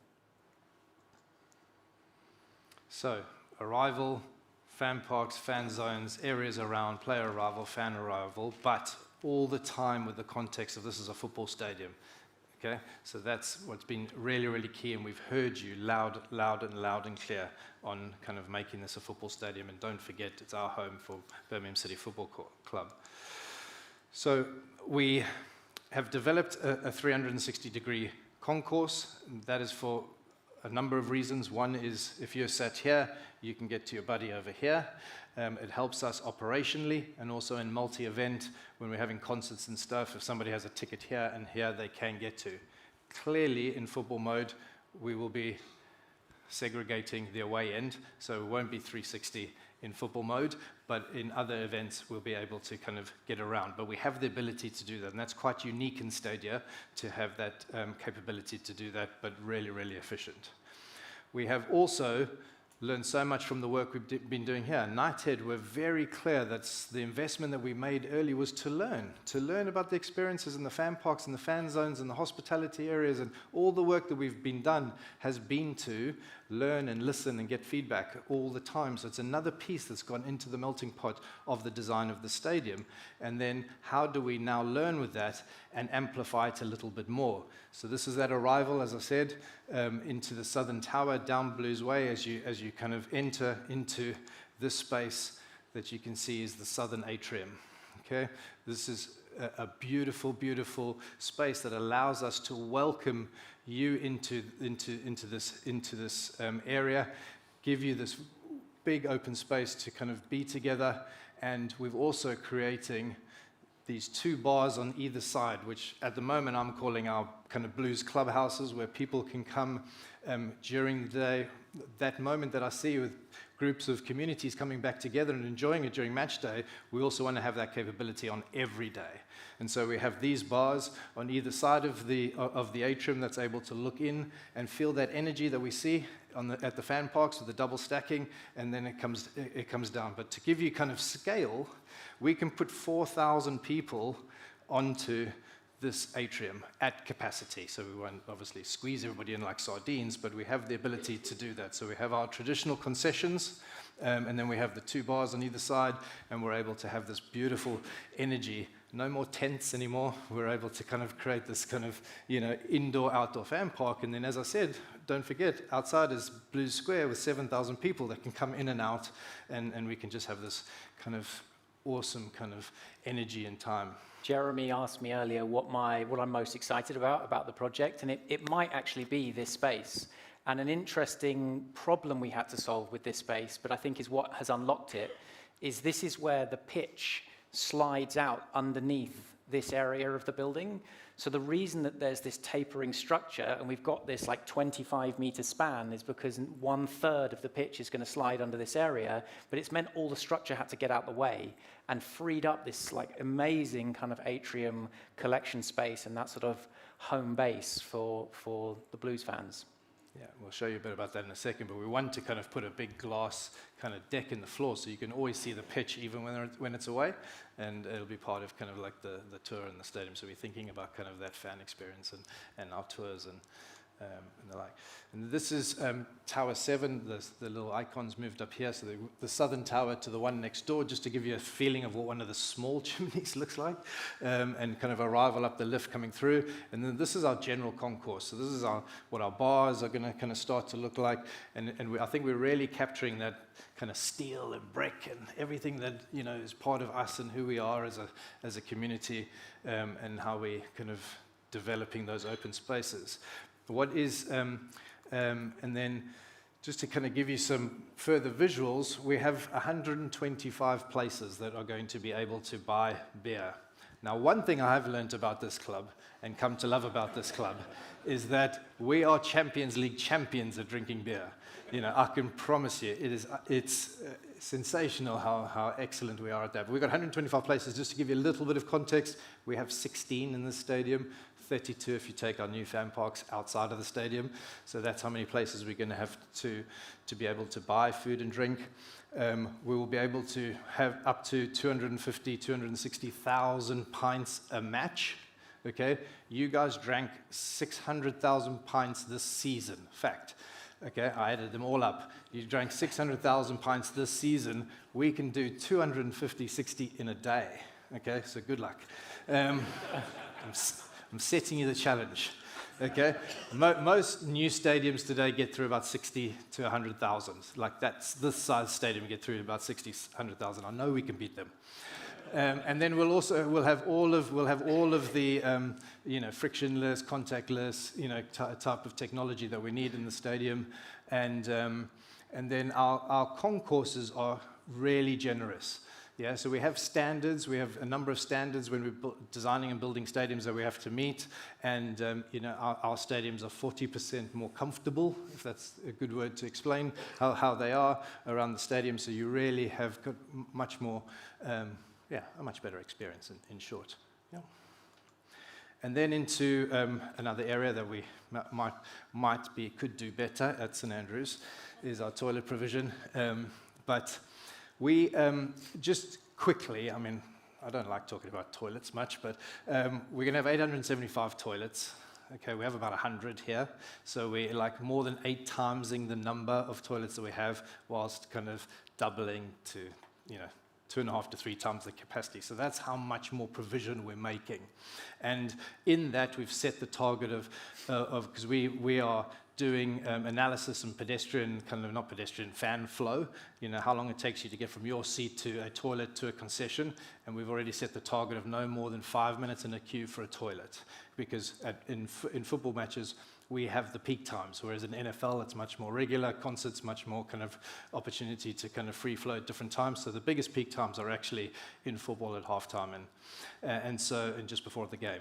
So, arrival, fan parks, fan zones, areas around, player arrival, fan arrival, but all the time with the context of this is a football stadium. Okay, so that's what's been really, really key, and we've heard you loud and clear on kind of making this a football stadium. And don't forget, it's our home for Birmingham City Football Club. So we have developed a 360-degree concourse. That is for a number of reasons. One is if you're sat here, you can get to your buddy over here. It helps us operationally, and also in multi-event when we're having concerts and stuff. If somebody has a ticket here and here, they can get to. Clearly, in football mode, we will be segregating the away end, so it won't be 360 in football mode, but in other events, we'll be able to kind of get around. But we have the ability to do that, and that's quite unique in Stadia to have that capability to do that, but really, really efficient. We have also learned so much from the work we've been doing here. Nighthead were very clear that the investment that we made early was to learn about the experiences in the fan parks and the fan zones and the hospitality areas, and all the work that we've been done has been to learn and listen and get feedback all the time. So it's another piece that's gone into the melting pot of the design of the stadium. And then how do we now learn with that and amplify it a little bit more? So this is that arrival, as I said, into the southern tower, down Blues Way, as you kind of enter into this space that you can see is the southern atrium. Okay, this is a beautiful, beautiful space that allows us to welcome you into this area, give you this big open space to kind of be together. And we're also creating these 2 bars on either side, which at the moment I'm calling our kind of blues clubhouses, where people can come during the day. That moment that I see with groups of communities coming back together and enjoying it during match day, we also want to have that capability on every day. And so we have these bars on either side of the atrium that's able to look in and feel that energy that we see at the fan parks with the double stacking, and then it comes down. But to give you kind of scale, we can put 4,000 people onto this atrium at capacity. So we won't obviously squeeze everybody in like sardines, but we have the ability to do that. So we have our traditional concessions, and then we have the 2 bars on either side, and we're able to have this beautiful energy. No more tents anymore. We're able to kind of create this kind of, indoor-outdoor fan park. And then, as I said, don't forget, outside is Blues Square with 7,000 people that can come in and out, and we can just have this kind of awesome kind of energy and time. Jeremy asked me earlier what I'm most excited about the project, and it might actually be this space. And an interesting problem we had to solve with this space, but I think is what has unlocked it, is this is where the pitch slides out underneath this area of the building. So the reason that there's this tapering structure, and we've got this like 25-meter span, is because 1/3 of the pitch is going to slide under this area, but it's meant all the structure had to get out the way and freed up this like amazing kind of atrium collection space and that sort of home base for the Blues fans. Yeah, we'll show you a bit about that in a second, but we want to kind of put a big glass kind of deck in the floor so you can always see the pitch even when it's away, and it'll be part of kind of like the tour in the stadium. So we're thinking about kind of that fan experience and our tours and the like. And this is Tower 7, the little icons moved up here, so the southern tower to the one next door, just to give you a feeling of what one of the small chimneys looks like, and kind of arrival up the lift coming through. And then this is our general concourse. So this is what our bars are going to kind of start to look like, and I think we're really capturing that kind of steel and brick and everything that is part of us and who we are as a community, and how we kind of developing those open spaces. What is, and then just to kind of give you some further visuals, we have 125 places that are going to be able to buy beer. Now, one thing I have learned about this club and come to love about this club is that we are Champions League champions at drinking beer. I can promise you, it's sensational how excellent we are at that. But we've got 125 places. Just to give you a little bit of context, we have 16 in this stadium. 32 if you take our new fan parks outside of the stadium. So that's how many places we're going to have to be able to buy food and drink. We will be able to have up to 250, 260,000 pints a match. Okay, you guys drank 600,000 pints this season. Fact. Okay, I added them all up. You drank 600,000 pints this season. We can do 250, 60 in a day. Okay, so good luck. I'm setting you the challenge, okay? Most new stadiums today get through about 60 to 100,000. Like this size stadium get through about 60, 100,000. I know we can beat them. And then we'll have all of the frictionless, contactless type of technology that we need in the stadium, and then our concourses are really generous. Yeah, so we have standards. We have a number of standards when we're designing and building stadiums that we have to meet, and our stadiums are 40% more comfortable, if that's a good word to explain how they are around the stadium. So you really have got much more, a much better experience in short. Yeah. And then into another area that we could do better at St Andrews is our toilet provision, but. We just quickly, I don't like talking about toilets much, but we're going to have 875 toilets. Okay, we have about 100 here, so we're like more than 8 timesing the number of toilets that we have, whilst kind of doubling to 2.5 to 3 times the capacity. So that's how much more provision we're making, and in that we've set the target of because we are doing analysis and fan flow, how long it takes you to get from your seat to a toilet to a concession, and we've already set the target of no more than 5 minutes in a queue for a toilet, because in football matches, we have the peak times, whereas in NFL it's much more regular, concerts much more kind of opportunity to kind of free flow at different times. So the biggest peak times are actually in football at halftime and just before the game.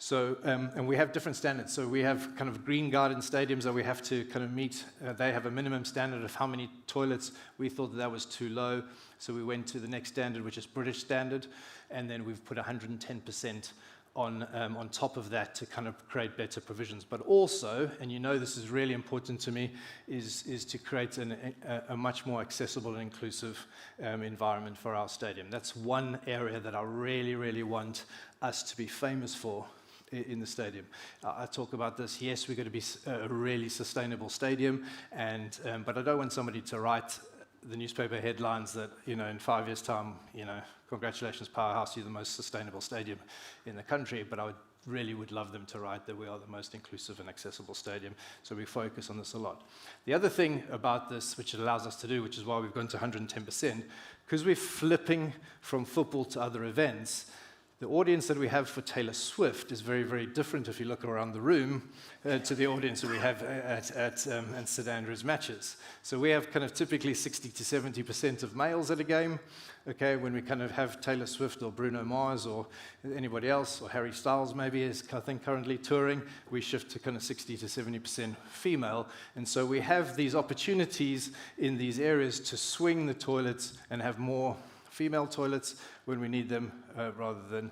So, and we have different standards. So we have kind of green garden stadiums that we have to kind of meet. They have a minimum standard of how many toilets. We thought that was too low. So we went to the next standard, which is British standard. And then we've put 110% on top of that to kind of create better provisions. But also, and you know this is really important to me, is to create a much more accessible and inclusive environment for our stadium. That's one area that I really, really want us to be famous for in the stadium. I talk about this, yes, we're going to be a really sustainable stadium, but I don't want somebody to write the newspaper headlines that, in 5 years' time, congratulations, Powerhouse, you're the most sustainable stadium in the country, but I really would love them to write that we are the most inclusive and accessible stadium, so we focus on this a lot. The other thing about this, which it allows us to do, which is why we've gone to 110%, because we're flipping from football to other events, the audience that we have for Taylor Swift is very, very different if you look around the room to the audience that we have at St Andrews matches. So we have kind of typically 60 to 70% of males at a game. Okay, when we kind of have Taylor Swift or Bruno Mars or anybody else, or Harry Styles maybe is, I think, currently touring, we shift to kind of 60 to 70% female. And so we have these opportunities in these areas to swing the toilets and have more female toilets when we need them rather than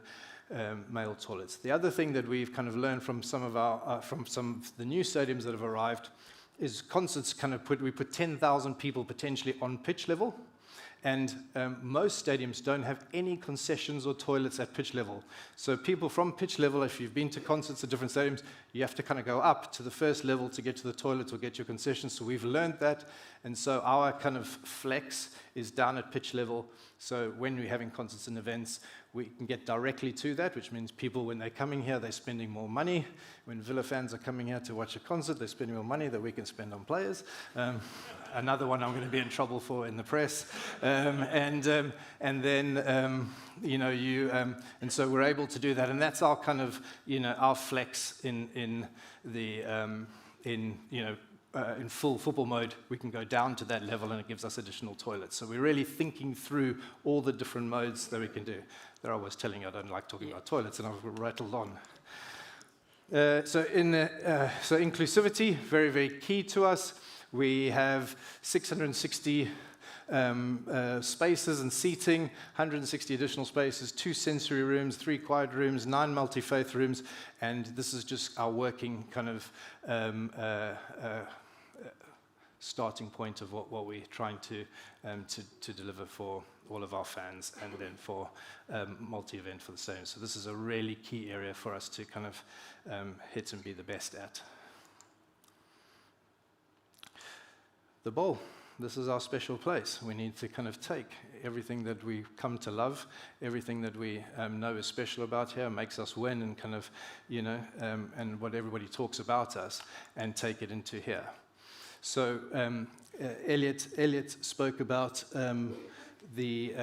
male toilets. The other thing that we've kind of learned from some of the new stadiums that have arrived is concerts we put 10,000 people potentially on pitch level. And most stadiums don't have any concessions or toilets at pitch level. So people from pitch level, if you've been to concerts at different stadiums, you have to kind of go up to the first level to get to the toilet or get your concessions. So we've learned that. And so our kind of flex is down at pitch level. So when we're having concerts and events, we can get directly to that, which means people, when they're coming here, they're spending more money. When Villa fans are coming here to watch a concert, they're spending more money that we can spend on players. Another one I'm going to be in trouble for in the press. And so we're able to do that. And that's our kind of, our flex in full football mode. We can go down to that level and it gives us additional toilets. So we're really thinking through all the different modes that we can do. They're always telling you I don't like talking about toilets, and I've rattled on. So inclusivity, very, very key to us. We have 660 spaces and seating, 160 additional spaces, 2 sensory rooms, 3 quiet rooms, 9 multi-faith rooms, and this is just our working kind of starting point of what we're trying to deliver for all of our fans, and then for multi-event for the same. So this is a really key area for us to kind of hit and be the best at. The bowl. This is our special place. We need to kind of take everything that we come to love, everything that we know is special about here, makes us win, and kind of, and what everybody talks about us, and take it into here. So Eliot spoke about the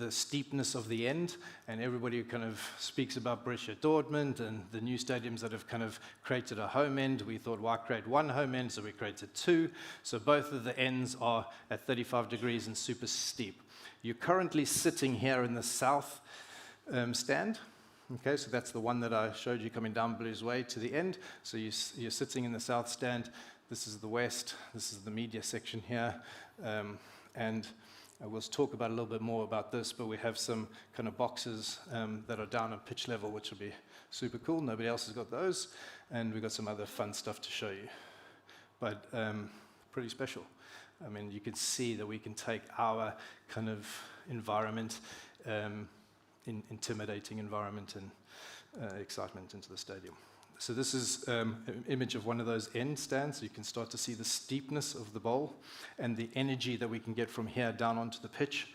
steepness of the end, and everybody kind of speaks about Borussia Dortmund and the new stadiums that have kind of created a home end. We thought, why create one home end? So we created 2. So both of the ends are at 35 degrees and super steep. You're currently sitting here in the south stand. Okay, so that's the one that I showed you coming down Blues Way to the end. So you're sitting in the south stand. This is the west. This is the media section here. And we'll talk about a little bit more about this, but we have some kind of boxes that are down at pitch level, which will be super cool. Nobody else has got those. And we've got some other fun stuff to show you. But pretty special. I mean, you can see that we can take our kind of environment, intimidating environment and excitement into the stadium. So this is an image of one of those end stands. You can start to see the steepness of the bowl and the energy that we can get from here down onto the pitch,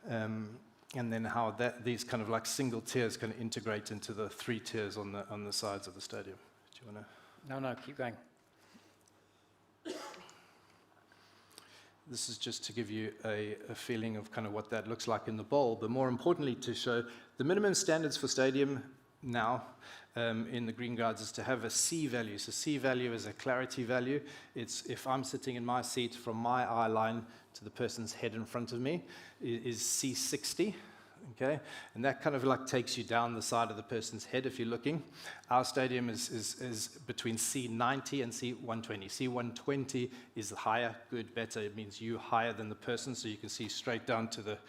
and then how these kind of like single tiers can integrate into the 3 tiers on the sides of the stadium. Do you want to? No, keep going. This is just to give you a feeling of kind of what that looks like in the bowl, but more importantly to show the minimum standards for stadium now in the green guides is to have a C value. So C value is a clarity value. It's if I'm sitting in my seat from my eye line to the person's head in front of me is C60. Okay, and that kind of like takes you down the side of the person's head if you're looking. Our stadium is between C90 and C120. C120 is higher, good, better. It means you higher than the person, so you can see straight down to the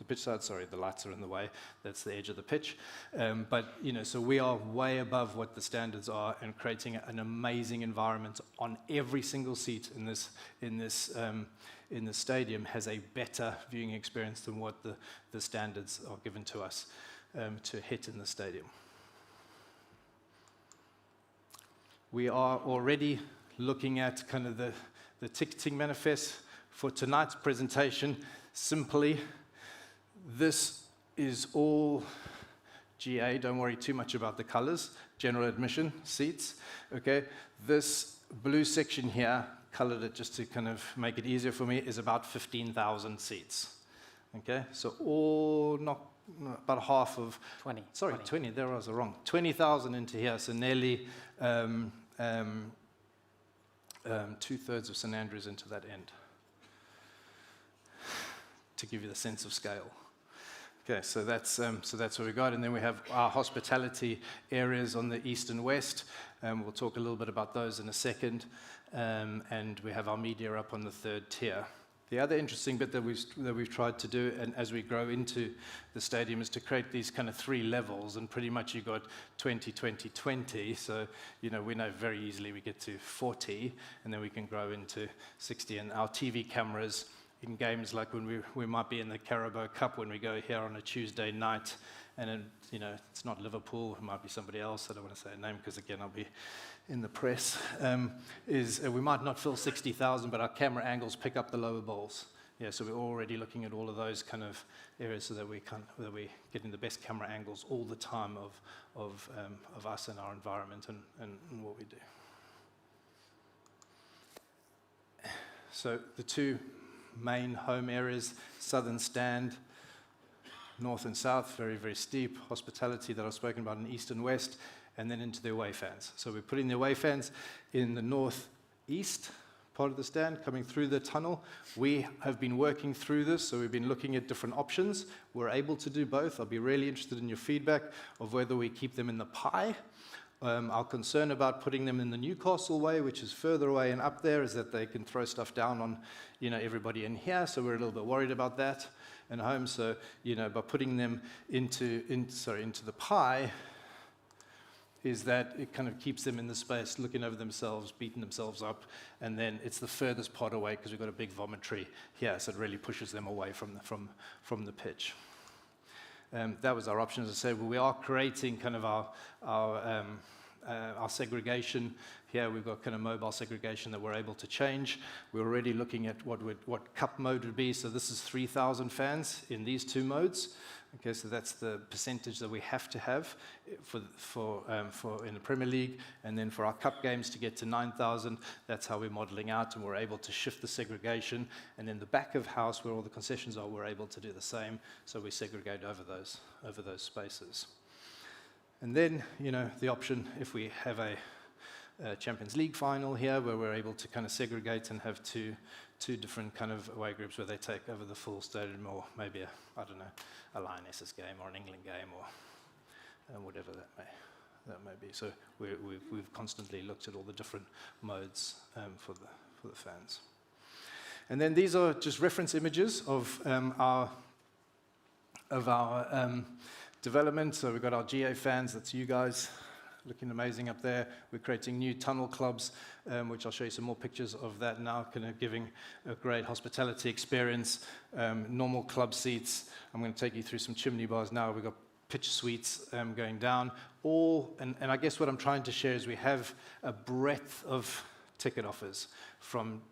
pitch side. Sorry, the lights are in the way. That's the edge of the pitch. But you know, so we are way above what the standards are, and creating an amazing environment on every single seat in the stadium has a better viewing experience than what the standards are given to us to hit in the stadium. We are already looking at kind of the ticketing manifest for tonight's presentation. Simply, this is all GA, don't worry too much about the colors, general admission seats, okay? This blue section here, colored it just to kind of make it easier for me, is about 15,000 seats. Okay, so all about half of 20. Sorry, 20. There I was wrong. 20,000 into here, so nearly 2/3 of St Andrews into that end. To give you the sense of scale. Okay, so that's what we got, and then we have our hospitality areas on the east and west. We'll talk a little bit about those in a second. And we have our media up on the third tier. The other interesting bit that we've tried to do, and as we grow into the stadium, is to create these kind of 3 levels, and pretty much you've got 20, 20, 20. So, you know, we know very easily we get to 40, and then we can grow into 60. And our TV cameras in games like when we might be in the Carabao Cup when we go here on a Tuesday night, and then, you know, it's not Liverpool, it might be somebody else. I don't want to say a name because, again, I'll be in the press, we might not fill 60,000, but our camera angles pick up the lower bowls. Yeah, so we're already looking at all of those kind of areas so that we're getting the best camera angles all the time of us and our environment and what we do. So the 2 main home areas, southern stand, north and south, very, very steep. Hospitality that I've spoken about in east and west, and then into the away fans. So we're putting the away fans in the northeast part of the stand, coming through the tunnel. We have been working through this, so we've been looking at different options. We're able to do both. I'll be really interested in your feedback of whether we keep them in the pie. Our concern about putting them in the Newcastle way, which is further away and up there, is that they can throw stuff down on, you know, everybody in here. So we're a little bit worried about that in home. So, you know, by putting them into the pie, is that it kind of keeps them in the space, looking over themselves, beating themselves up, and then it's the furthest part away because we've got a big vomitory here, so it really pushes them away from the pitch. That was our option, as I said. We are creating kind of our segregation here. We've got kind of mobile segregation that we're able to change. We're already looking at what cup mode would be. So this is 3,000 fans in these 2 modes. Okay, so that's the percentage that we have to have for in the Premier League, and then for our cup games to get to 9,000. That's how we're modelling out, and we're able to shift the segregation. And then the back of house, where all the concessions are, we're able to do the same. So we segregate over those spaces. And then, you know, the option if we have a Champions League final here, where we're able to kind of segregate and have two different kind of away groups where they take over the full stadium, or maybe a Lionesses game or an England game, or whatever that may be. So we've constantly looked at all the different modes for the fans. And then these are just reference images of our development. So we've got our GA fans. That's you guys. Looking amazing up there. We're creating new tunnel clubs, which I'll show you some more pictures of that now, kind of giving a great hospitality experience. Normal club seats. I'm going to take you through some chimney bars now. We've got pitch suites going down. And I guess what I'm trying to share is we have a breadth of ticket offers, from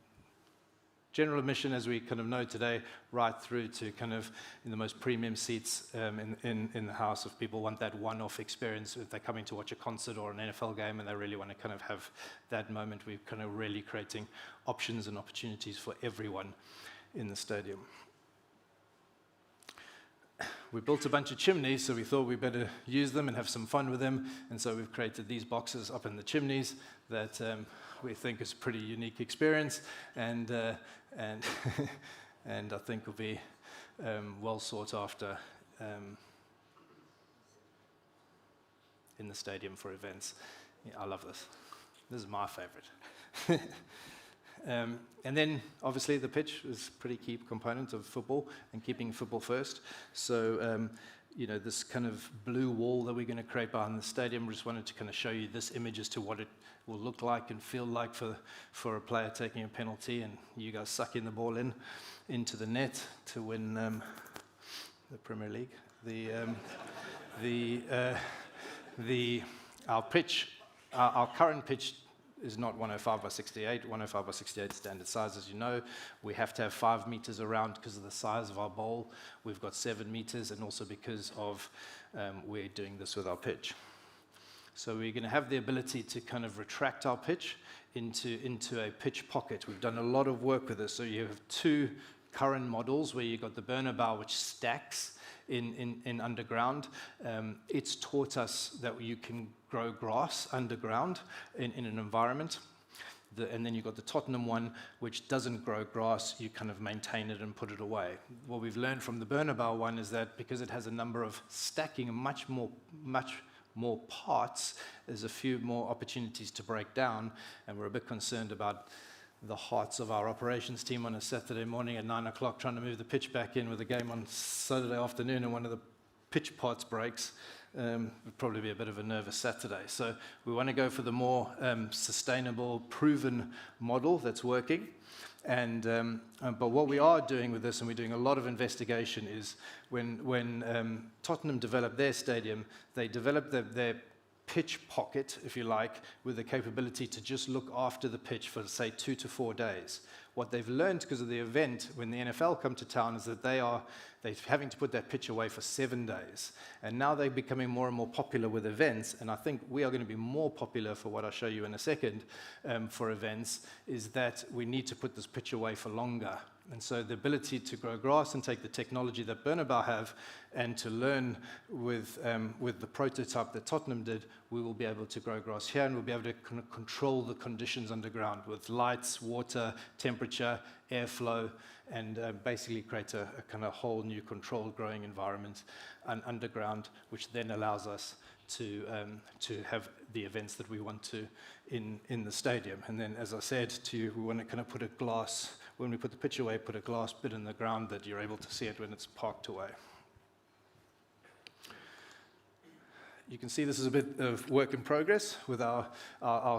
general admission, as we kind of know today, right through to kind of in the most premium seats in the house. If people want that one-off experience, if they're coming to watch a concert or an NFL game and they really want to kind of have that moment, we're kind of really creating options and opportunities for everyone in the stadium. we built a bunch of chimneys, so we thought we better use them and have some fun with them. And so we've created these boxes up in the chimneys that we think is a pretty unique experience, and and I think will be well sought after in the stadium for events. Yeah, I love this. This is my favorite. And then, obviously, the pitch is a pretty key component of football and keeping football first. So, you know, this kind of blue wall that we're going to create behind the stadium, we just wanted to kind of show you this image as to what it will look like and feel like for a player taking a penalty, and you guys sucking the ball into the net to win the Premier League. Our pitch, our current pitch is not 105 by 68. 105 by 68 standard size, as you know. We have to have 5 meters around because of the size of our bowl. We've got 7 meters, and also because of we're doing this with our pitch. So we're going to have the ability to kind of retract our pitch into a pitch pocket. We've done a lot of work with this. So you have 2 current models where you've got the burner bar, which stacks in underground. It's taught us that you can grow grass underground in an environment. And then you've got the Tottenham one, which doesn't grow grass. You kind of maintain it and put it away. What we've learned from the burner bar one is that because it has a number of stacking and much more parts, there's a few more opportunities to break down, and we're a bit concerned about the hearts of our operations team on a Saturday morning at 9 o'clock trying to move the pitch back in with a game on Saturday afternoon, and one of the pitch parts breaks. Would probably be a bit of a nervous Saturday. So we want to go for the more sustainable, proven model that's working. And but what we are doing with this, and we're doing a lot of investigation, is when Tottenham developed their stadium, they developed their pitch pocket, if you like, with the capability to just look after the pitch for, say, 2 to 4 days. What they've learned because of the event, when the NFL come to town, is that they're having to put that pitch away for 7 days. And now they're becoming more and more popular with events, and I think we are going to be more popular for what I'll show you in a second for events, is that we need to put this pitch away for longer. And so the ability to grow grass and take the technology that Burnabout have and to learn with the prototype that Tottenham did, we will be able to grow grass here, and we'll be able to kind of control the conditions underground with lights, water, temperature, airflow, and basically create a kind of whole new controlled growing environment underground, which then allows us to have the events that we want to in the stadium. And then, as I said to you, we want to kind of put a glass, when we put the pitch away, put a glass bit in the ground that you're able to see it when it's parked away. You can see this is a bit of work in progress with our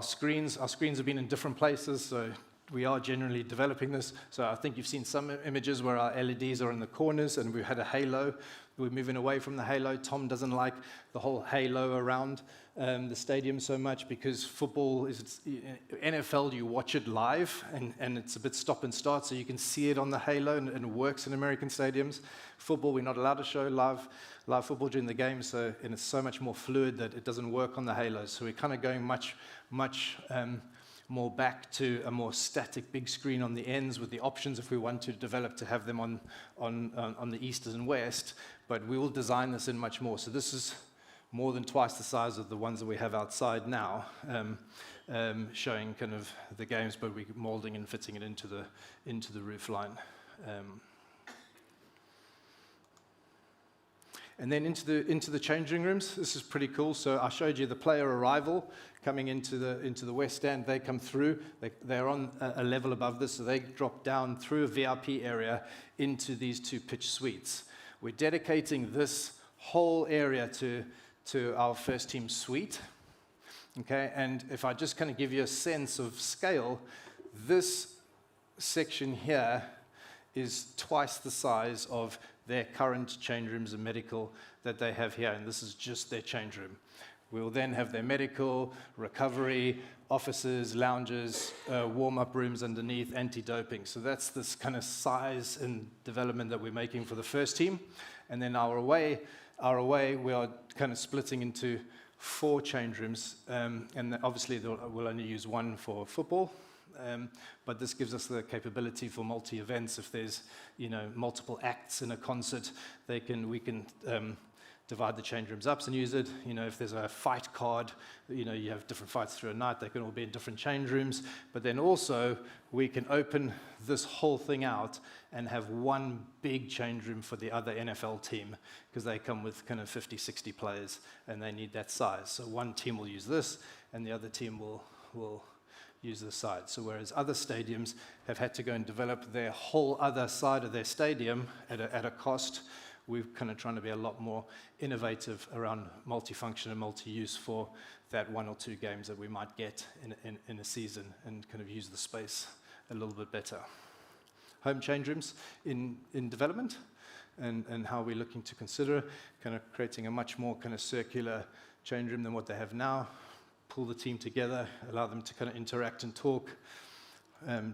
screens. Our screens have been in different places, so we are generally developing this. So I think you've seen some images where our LEDs are in the corners and we've had a halo. We're moving away from the halo. Tom doesn't like the whole halo around the stadium so much because football is, NFL, you watch it live and it's a bit stop and start, so you can see it on the halo and it works in American stadiums. Football, we're not allowed to show live football during the game, and it's so much more fluid that it doesn't work on the halos. So we're kind of going much more back to a more static big screen on the ends with the options if we want to develop to have them on the east and west, but we will design this in much more. So this is more than twice the size of the ones that we have outside now, showing kind of the games, but we're molding and fitting it into the roof line. And then into the changing rooms. This is pretty cool. So I showed you the player arrival coming into the west stand. They come through. They're on a level above this, so they drop down through a VIP area into these 2 pitch suites. We're dedicating this whole area to our first team suite. Okay, and if I just kind of give you a sense of scale, this section here is twice the size of their current change rooms and medical that they have here, and this is just their change room. We'll then have their medical, recovery, offices, lounges, warm-up rooms underneath, anti-doping. So that's this kind of size and development that we're making for the first team. And then our away, we are kind of splitting into 4 change rooms, and obviously we'll only use one for football, But this gives us the capability for multi-events. If there's, multiple acts in a concert, we can divide the change rooms up and use it. If there's a fight card, you have different fights through a night, they can all be in different change rooms. But then also, we can open this whole thing out and have one big change room for the other NFL team, because they come with kind of 50, 60 players, and they need that size. So one team will use this, and the other team will use this side. So whereas other stadiums have had to go and develop their whole other side of their stadium at a cost, we're kind of trying to be a lot more innovative around multifunction and multi-use for that 1 or 2 games that we might get in a season, and kind of use the space a little bit better. Home change rooms in development, and how we're looking to consider kind of creating a much more kind of circular change room than what they have now. Pull the team together, allow them to kind of interact and talk,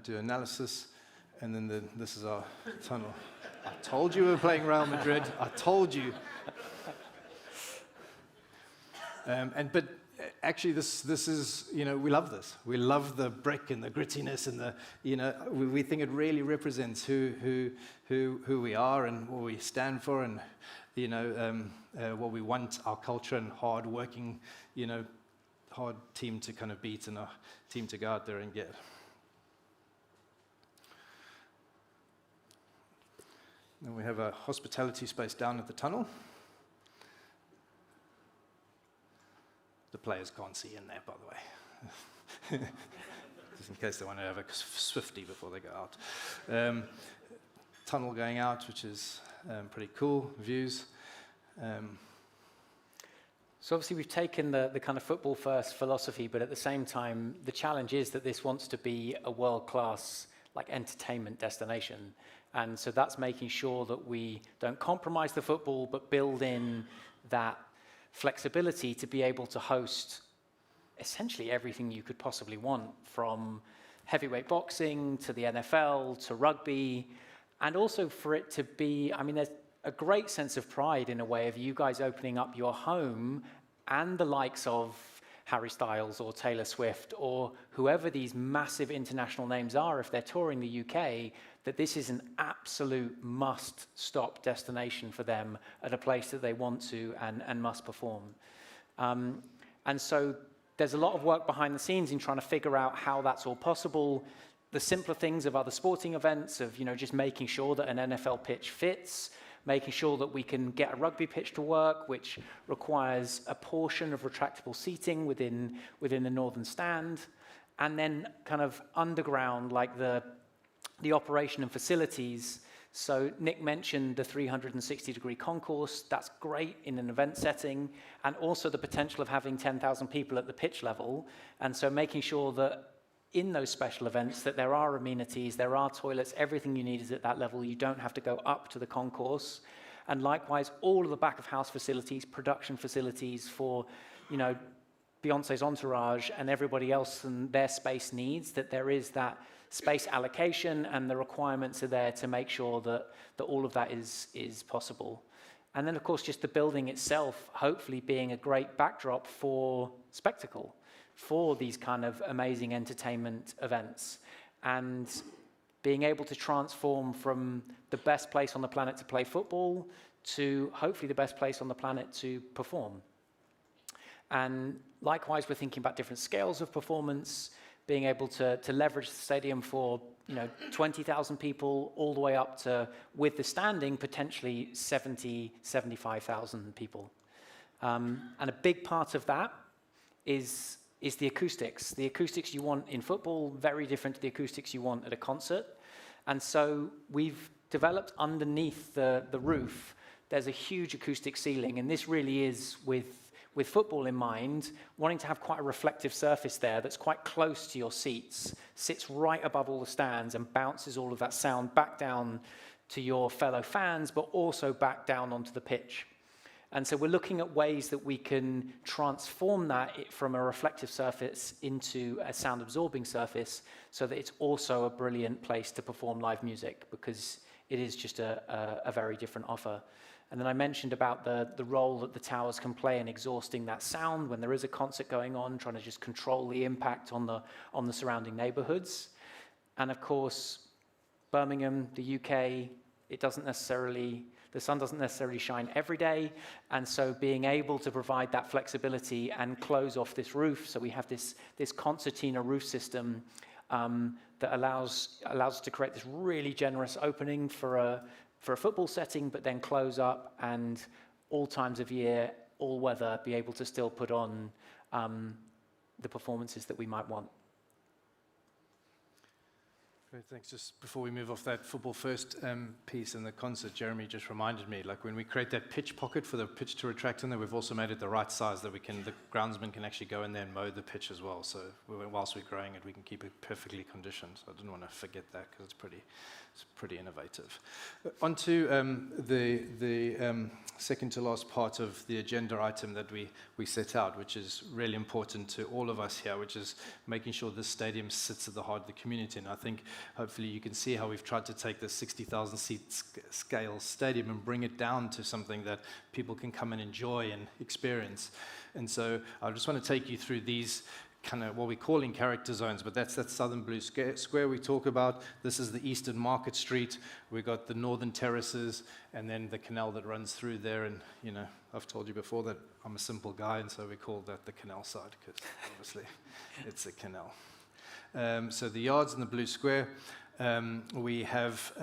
do analysis, and then this is our tunnel. I told you we were playing Real Madrid. I told you. But actually, this is, we love this. We love the brick and the grittiness, and we think it really represents who we are and what we stand for, and what we want our culture and hard working, hard team to kind of beat, and a team to go out there and get. Then we have a hospitality space down at the tunnel. The players can't see in there, by the way, just in case they want to have a Swiftie before they go out. Tunnel going out, which is pretty cool views. So obviously we've taken the kind of football first philosophy, but at the same time, the challenge is that this wants to be a world-class entertainment destination. And so that's making sure that we don't compromise the football, but build in that flexibility to be able to host essentially everything you could possibly want, from heavyweight boxing to the NFL to rugby, and also for it to be, there's a great sense of pride in a way of you guys opening up your home and the likes of Harry Styles or Taylor Swift or whoever these massive international names are, if they're touring the UK, that this is an absolute must-stop destination for them at a place that they want to and must perform. And so there's a lot of work behind the scenes in trying to figure out how that's all possible. The simpler things of other sporting events, of just making sure that an NFL pitch fits, making sure that we can get a rugby pitch to work, which requires a portion of retractable seating within the northern stand, and then kind of underground, like the operation and facilities. So Nick mentioned the 360-degree concourse. That's great in an event setting, and also the potential of having 10,000 people at the pitch level. And so making sure that in those special events that there are amenities, there are toilets, everything you need is at that level. You don't have to go up to the concourse. And likewise, all of the back of house facilities, production facilities for, Beyonce's entourage and everybody else and their space needs, that there is that space allocation and the requirements are there to make sure that all of that is possible. And then, of course, just the building itself, hopefully being a great backdrop for spectacle, for these kind of amazing entertainment events, and being able to transform from the best place on the planet to play football to hopefully the best place on the planet to perform. And likewise, we're thinking about different scales of performance, being able to leverage the stadium for 20,000 people all the way up to, with the standing, potentially 70, 75,000 people. And a big part of that is the acoustics. The acoustics you want in football, very different to the acoustics you want at a concert. And so we've developed underneath the roof, there's a huge acoustic ceiling, and this really is with football in mind, wanting to have quite a reflective surface there that's quite close to your seats, sits right above all the stands and bounces all of that sound back down to your fellow fans, but also back down onto the pitch. And so we're looking at ways that we can transform that from a reflective surface into a sound-absorbing surface so that it's also a brilliant place to perform live music, because it is just a very different offer. And then I mentioned about the role that the towers can play in exhausting that sound when there is a concert going on, trying to just control the impact on the surrounding neighborhoods. And of course, Birmingham, the UK, the sun doesn't necessarily shine every day, and so being able to provide that flexibility and close off this roof, so we have this concertina roof system that allows us to create this really generous opening for a football setting, but then close up and all times of year, all weather, be able to still put on the performances that we might want. Great, thanks. Just before we move off that football first piece and the concert, Jeremy just reminded me, like when we create that pitch pocket for the pitch to retract in there, we've also made it the right size that the groundsman can actually go in there and mow the pitch as well. So whilst we're growing it, we can keep it perfectly conditioned. So I didn't want to forget that because it's pretty innovative. On to the second to last part of the agenda item that we set out, which is really important to all of us here, which is making sure this stadium sits at the heart of the community. And I think hopefully you can see how we've tried to take the 60,000 seat scale stadium and bring it down to something that people can come and enjoy and experience. And so I just want to take you through these kind of what we're calling character zones, but that's that southern blue square we talk about. This is the eastern Market Street. We've got the northern terraces and then the canal that runs through there. And, you know, I've told you before that I'm a simple guy, and so we call that the canal side because obviously it's a canal. So the yards in the blue square, we have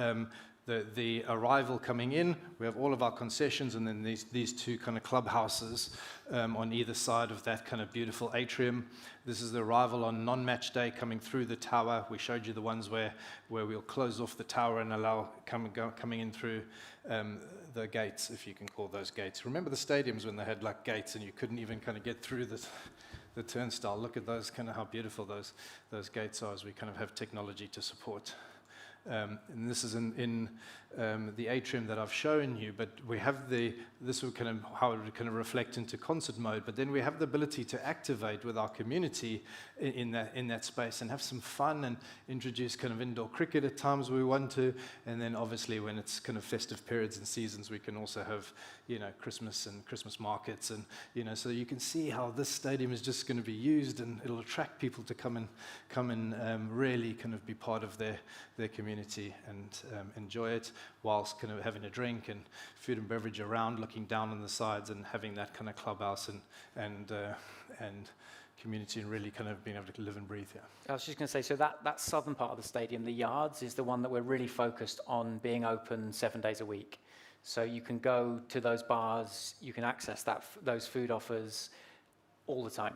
the arrival coming in, we have all of our concessions, and then these two kind of clubhouses on either side of that kind of beautiful atrium. This is the arrival on non-match day coming through the tower. We showed you the ones where we'll close off the tower and allow coming in through the gates, if you can call those gates. Remember the stadiums when they had like gates and you couldn't even kind of get through the turnstile? Look at those, kind of how beautiful those gates are as we kind of have technology to support. And this is in the atrium that I've shown you, but we have this would kind of how it would kind of reflect into concert mode, but then we have the ability to activate with our community in that space and have some fun and introduce kind of indoor cricket at times we want to, and then obviously when it's kind of festive periods and seasons, we can also have, you know, Christmas and Christmas markets, and, you know, so you can see how this stadium is just going to be used, and it'll attract people to come and really kind of be part of their community and enjoy it, whilst kind of having a drink and food and beverage around, looking down on the sides and having that kind of clubhouse and community, and really kind of being able to live and breathe here. I was just going to say, so that southern part of the stadium, the yards, is the one that we're really focused on being open 7 days a week. So you can go to those bars, you can access those food offers all the time.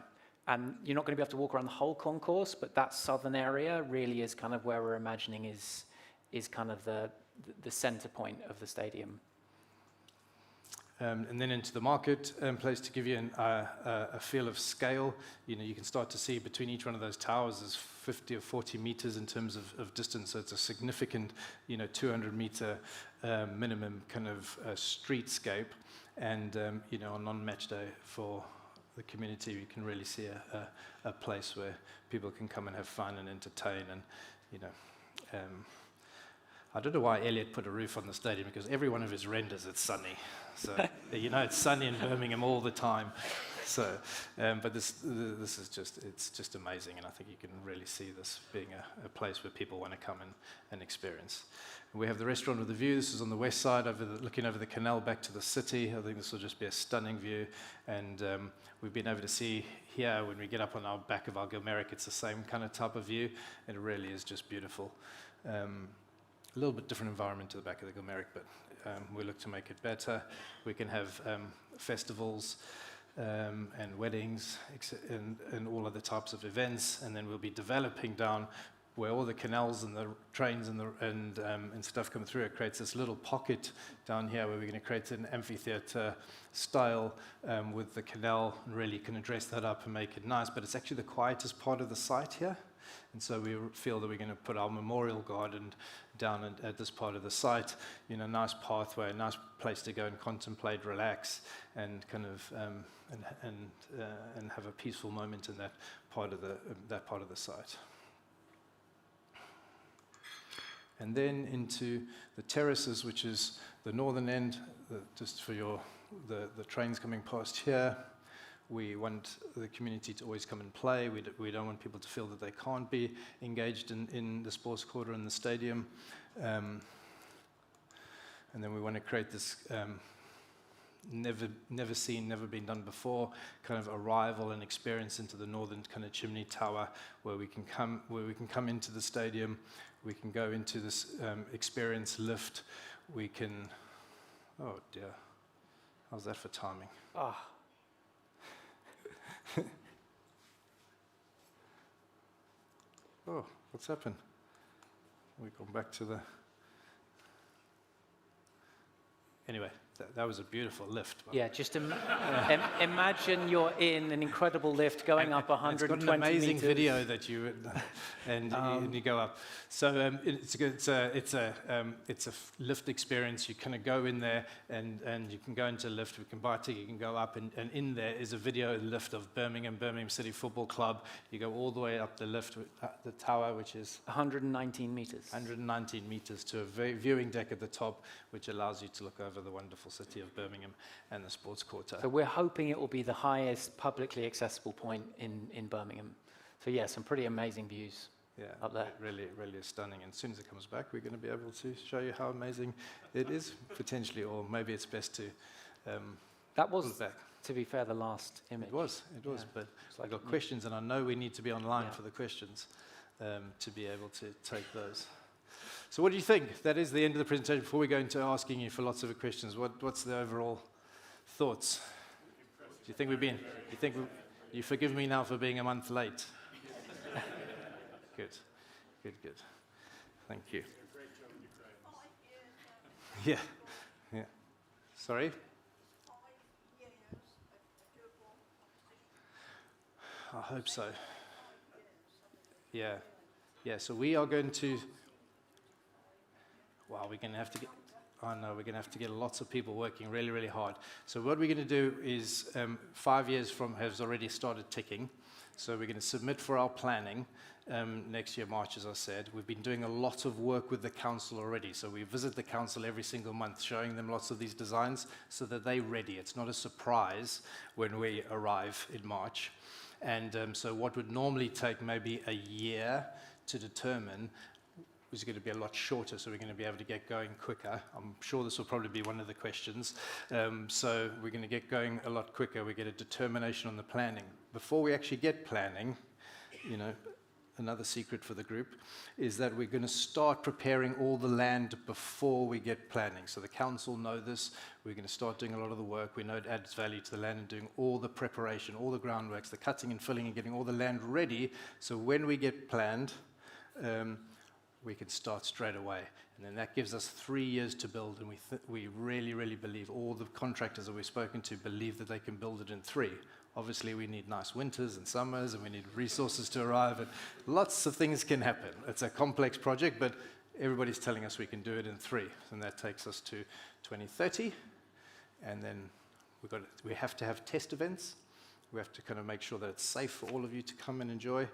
And you're not going to be able to walk around the whole concourse, but that southern area really is kind of where we're imagining is kind of the center point of the stadium. And then into the market place to give you a feel of scale. You know, you can start to see between each one of those towers is 50 or 40 meters in terms of distance. So it's a significant, 200-meter minimum kind of streetscape. And, on non-match day for the community, you can really see a place where people can come and have fun and entertain. And, I don't know why Eliot put a roof on the stadium, because every one of his renders, it's sunny. So, it's sunny in Birmingham all the time. So, but this is just amazing, and I think you can really see this being a place where people want to come and experience. We have the restaurant with a view. This is on the west side, looking over the canal back to the city. I think this will just be a stunning view, and we've been able to see here when we get up on our back of our Gilmerick, it's the same kind of type of view, and it really is just beautiful. A little bit different environment to the back of the Gilmerick, but we look to make it better. We can have festivals and weddings and all other types of events, and then we'll be developing down where all the canals and the trains and stuff come through. It creates this little pocket down here where we're going to create an amphitheatre style with the canal, and really can address that up and make it nice. But it's actually the quietest part of the site here. And so we feel that we're going to put our memorial garden down at this part of the site, a nice pathway, a nice place to go and contemplate, relax, and kind of and have a peaceful moment in that part of the site. And then into the terraces, which is The northern end, just for the trains coming past here, we want the community to always come and play. We don't want people to feel that they can't be engaged in the sports quarter and the stadium. And then we want to create this never seen, never been done before kind of arrival and experience into the northern kind of Chimney Tower, where we can come into the stadium, we can go into this experience lift, we can, oh dear, how's that for timing? Ah. Oh, what's happened? We've gone back to the... Anyway, that was a beautiful lift. Yeah, just imagine you're in an incredible lift going up 120 It's got an amazing meters. video that you and you go up. So it's a lift experience. You kind of go in there and you can go into a lift. We can buy a ticket. You can go up and in there is a video lift of Birmingham City Football Club. You go all the way up the lift, the tower, which is 119 meters. 119 meters to a viewing deck at the top, which allows you to look over the wonderful city of Birmingham and the sports quarter. So we're hoping it will be the highest publicly accessible point in Birmingham. So yeah, some pretty amazing views up there. It really is stunning. And as soon as it comes back, we're going to be able to show you how amazing it is, potentially, or maybe it's best to That pull was, it back. to be fair, the last image. It was, Yeah. but like I've got questions, and I know we need to be online Yeah. for the questions to be able to take those. So what do you think? That is the end of the presentation. Before we go into asking you for lots of questions, what's the overall thoughts? Do you think you forgive me now for being a month late? Good. Thank you. Yeah. Sorry? I hope so. Yeah. So we are going to... Wow, we're going to have to get... Oh no, we're going to have to get lots of people working really, really hard. So what we're going to do is 5 years from has already started ticking. So we're going to submit for our planning next year, March, as I said. We've been doing a lot of work with the council already. So we visit the council every single month, showing them lots of these designs so that they're ready. It's not a surprise when we arrive in March. And so what would normally take maybe a year to determine is going to be a lot shorter, so we're going to be able to get going quicker. I'm sure this will probably be one of the questions. So we're going to get going a lot quicker. We get a determination on the planning. Before we actually get planning, another secret for the group is that we're going to start preparing all the land before we get planning. So the council know this. We're going to start doing a lot of the work. We know it adds value to the land and doing all the preparation, all the groundworks, the cutting and filling and getting all the land ready. So when we get planned, we can start straight away. And then that gives us 3 years to build, and we really, really believe, all the contractors that we've spoken to believe that they can build it in 3. Obviously, we need nice winters and summers, and we need resources to arrive, and lots of things can happen. It's a complex project, but everybody's telling us we can do it in 3, and that takes us to 2030, and then we have to have test events. We have to kind of make sure that it's safe for all of you to come and enjoy,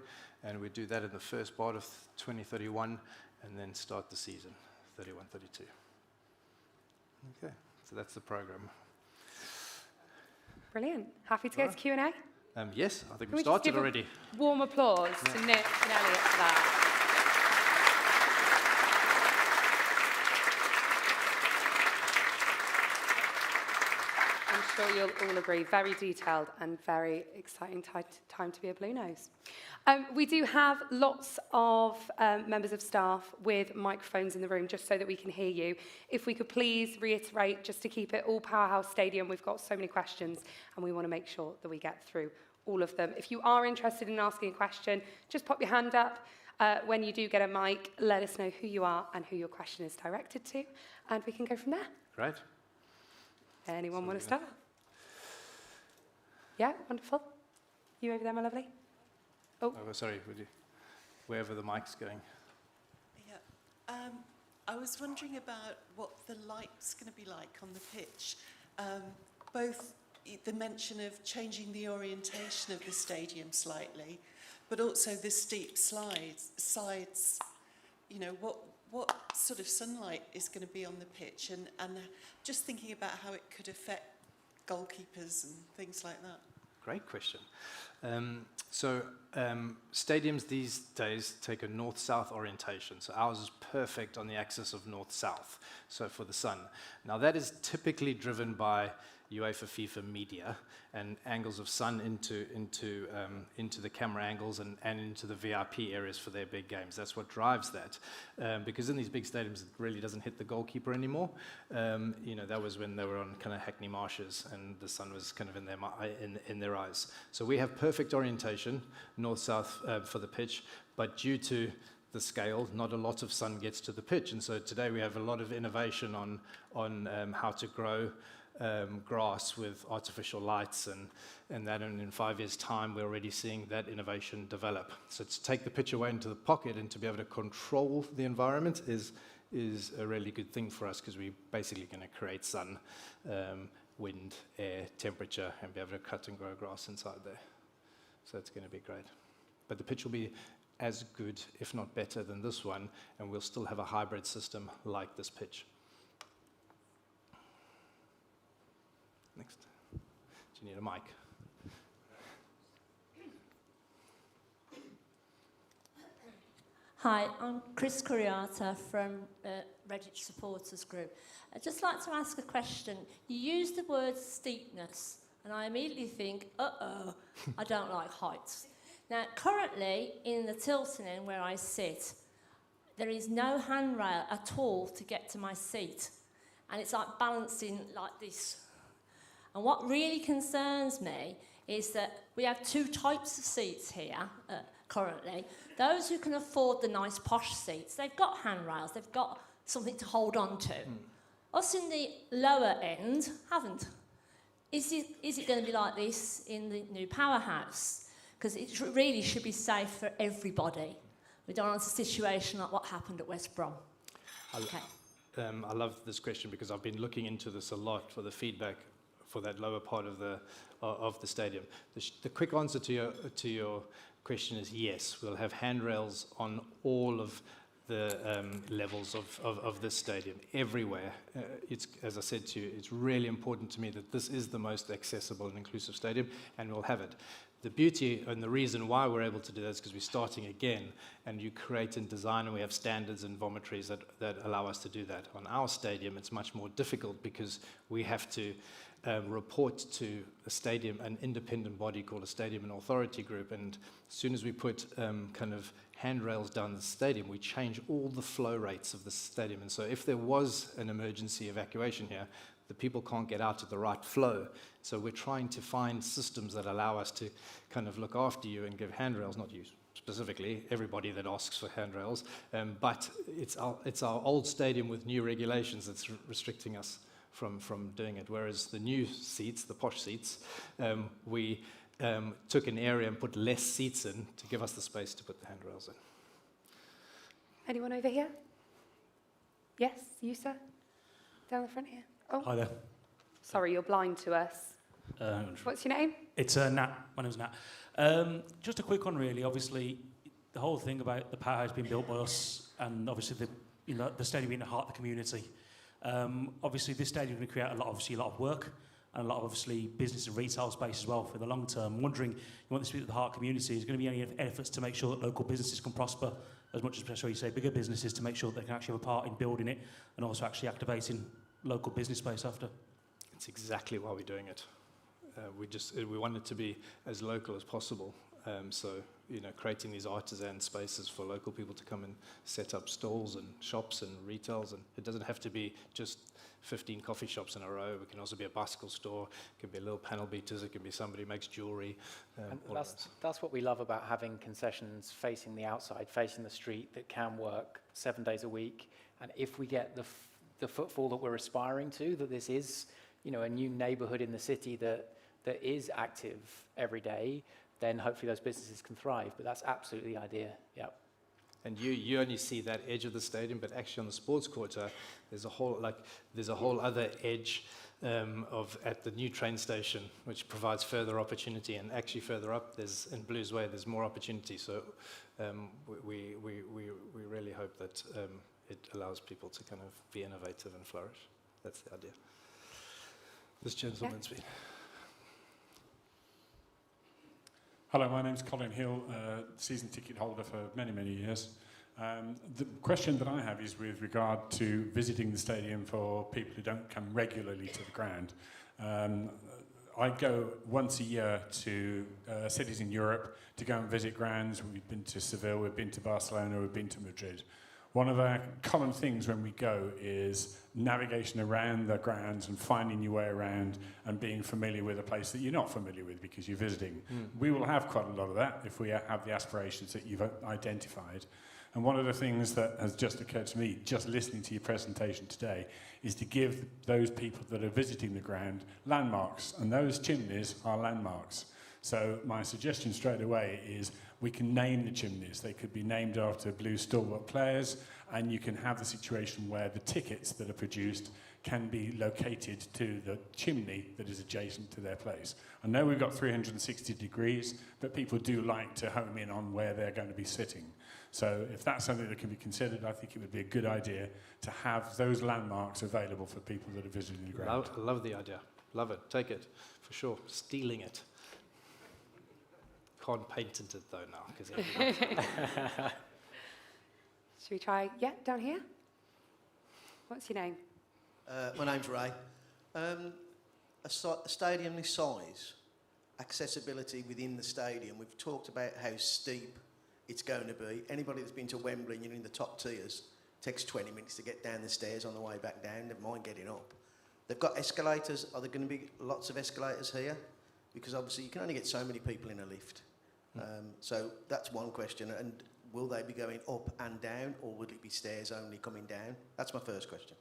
and we do that in the first part of 2031, and then start the season, 31, 32. Okay, so that's the program. Brilliant. Happy to go to Q&A? Yes, I think Can we we just started give a already. Warm applause to Nick and Elliot for that. I'm sure you'll all agree, very detailed and very exciting time to be a Blue Nose. We do have lots of members of staff with microphones in the room, just so that we can hear you. If we could please reiterate, just to keep it all Powerhouse Stadium, we've got so many questions and we want to make sure that we get through all of them. If you are interested in asking a question, just pop your hand up. When you do get a mic, let us know who you are and who your question is directed to, and we can go from there. Great. Anyone want to start? Yeah, wonderful. You over there, my lovely? Oh, sorry, would you? Wherever the mic's going. Yeah. I was wondering about what the light's going to be like on the pitch. Both the mention of changing the orientation of the stadium slightly, but also the steep sides. What what sort of sunlight is going to be on the pitch, and just thinking about how it could affect goalkeepers and things like that. Great question. Stadiums these days take a north-south orientation. So ours is perfect on the axis of north-south, so for the sun. Now that is typically driven by UEFA, FIFA media and angles of sun into the camera angles and into the VIP areas for their big games. That's what drives that. Because in these big stadiums, it really doesn't hit the goalkeeper anymore. That was when they were on kind of Hackney Marshes and the sun was kind of in their eyes. So we have perfect orientation, north-south for the pitch, but due to the scale, not a lot of sun gets to the pitch. And so today we have a lot of innovation on how to grow grass with artificial lights and that, and in 5 years' time we're already seeing that innovation develop. So to take the pitch away into the pocket and to be able to control the environment is a really good thing for us, because we're basically going to create sun, wind, air, temperature, and be able to cut and grow grass inside there. So it's going to be great. But the pitch will be as good, if not better, than this one, and we'll still have a hybrid system like this pitch. Next. Do you need a mic? Hi, I'm Chris Curiata from Redditch Supporters Group. I'd just like to ask a question. You use the word steepness, and I immediately think, I don't like heights. Now, currently, in the Tilton Inn where I sit, there is no handrail at all to get to my seat. And it's like balancing like this. And what really concerns me is that we have two types of seats here currently. Those who can afford the nice posh seats, they've got handrails, they've got something to hold on to. Us in the lower end haven't. Is it going to be like this in the new Powerhouse? Because it really should be safe for everybody. We don't want a situation like what happened at West Brom. Okay. I love this question because I've been looking into this a lot for the feedback for that lower part of the stadium. The quick answer to your question is yes. We'll have handrails on all of the levels of this stadium, everywhere. It's, as I said to you, it's really important to me that this is the most accessible and inclusive stadium, and we'll have it. The beauty and the reason why we're able to do that is because we're starting again, and you create and design, and we have standards and vomitories that allow us to do that. On our stadium, it's much more difficult because we have to report to a stadium, an independent body called a Stadium and Authority Group, and as soon as we put kind of handrails down the stadium, we change all the flow rates of the stadium. And so if there was an emergency evacuation here, the people can't get out at the right flow. So we're trying to find systems that allow us to kind of look after you and give handrails, not you specifically, everybody that asks for handrails, but it's our old stadium with new regulations that's restricting us from doing it. Whereas the new seats, the posh seats, we took an area and put less seats in to give us the space to put the handrails in. Anyone over here? Yes, you, sir? Down the front here. Oh, Hi there. sorry, you're blind to us. What's your name? It's Nat. My name's Nat. Just a quick one, really. Obviously, the whole thing about the Powerhouse being built by us, and obviously the stadium being the heart of the community. Obviously, this stadium is going to create a lot of work and a lot of obviously business and retail space as well for the long term. I'm wondering, you want this to be at the heart of the community. Is there going to be any efforts to make sure that local businesses can prosper as much as, you say, bigger businesses, to make sure that they can actually have a part in building it and also actually activating local business space after? It's exactly why we're doing it. We want it to be as local as possible. So, creating these artisan spaces for local people to come and set up stalls and shops and retails. And it doesn't have to be just 15 coffee shops in a row. It can also be a bicycle store. It can be a little panel beaters. It can be somebody who makes jewelry. And that's what we love about having concessions facing the outside, facing the street, that can work 7 days a week. And if we get the footfall that we're aspiring to, that this is, a new neighbourhood in the city that is active every day, then hopefully those businesses can thrive. But that's absolutely the idea. Yeah. And you only see that edge of the stadium, but actually on the sports quarter, there's a whole other edge at the new train station, which provides further opportunity. And actually further up, in Blues Way, there's more opportunity. So we really hope that it allows people to kind of be innovative and flourish. That's the idea. This gentleman's been. Hello, my name's Colin Hill, season ticket holder for many, many years. The question that I have is with regard to visiting the stadium for people who don't come regularly to the ground. I go once a year to cities in Europe to go and visit grounds. We've been to Seville, we've been to Barcelona, we've been to Madrid. One of our common things when we go is navigation around the grounds and finding your way around and being familiar with a place that you're not familiar with because you're visiting. We will have quite a lot of that if we have the aspirations that you've identified. And one of the things that has just occurred to me, just listening to your presentation today, is to give those people that are visiting the ground landmarks, and those chimneys are landmarks. So my suggestion straight away is we can name the chimneys. They could be named after Blue stalwart players, and you can have the situation where the tickets that are produced can be located to the chimney that is adjacent to their place. I know we've got 360 degrees, but people do like to home in on where they're going to be sitting. So if that's something that can be considered, I think it would be a good idea to have those landmarks available for people that are visiting the ground. Love the idea. Love it. Take it, for sure. Stealing it. Can't patent it though now, because Should we try? Yeah, down here. What's your name? My name's Ray. A stadium this size, accessibility within the stadium, we've talked about how steep it's going to be. Anybody that's been to Wembley and you're in the top tiers, it takes 20 minutes to get down the stairs on the way back down, never mind getting up. They've got escalators. Are there going to be lots of escalators here? Because obviously you can only get so many people in a lift. So that's one question. And will they be going up and down, or will it be stairs only coming down? That's my first question.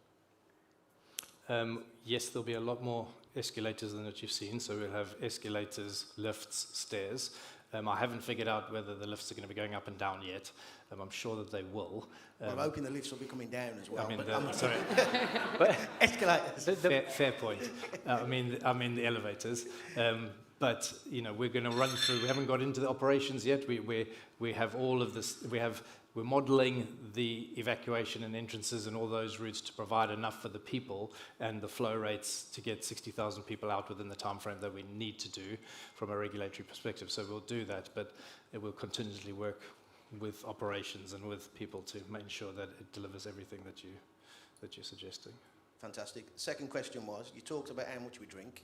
Yes, there'll be a lot more escalators than what you've seen. So we'll have escalators, lifts, stairs. I haven't figured out whether the lifts are going to be going up and down yet. I'm sure that they will. Well, I'm hoping the lifts will be coming down as well. I mean, sorry. but Escalators. fair point. I mean the elevators. But you know, we're going to run through. We haven't got into the operations yet. We have all of this. We're modelling the evacuation and entrances and all those routes to provide enough for the people and the flow rates to get 60,000 people out within the time frame that we need to do from a regulatory perspective. So we'll do that, but it will continuously work with operations and with people to make sure that it delivers everything that you're suggesting. Fantastic. Second question was, you talked about how much we drink.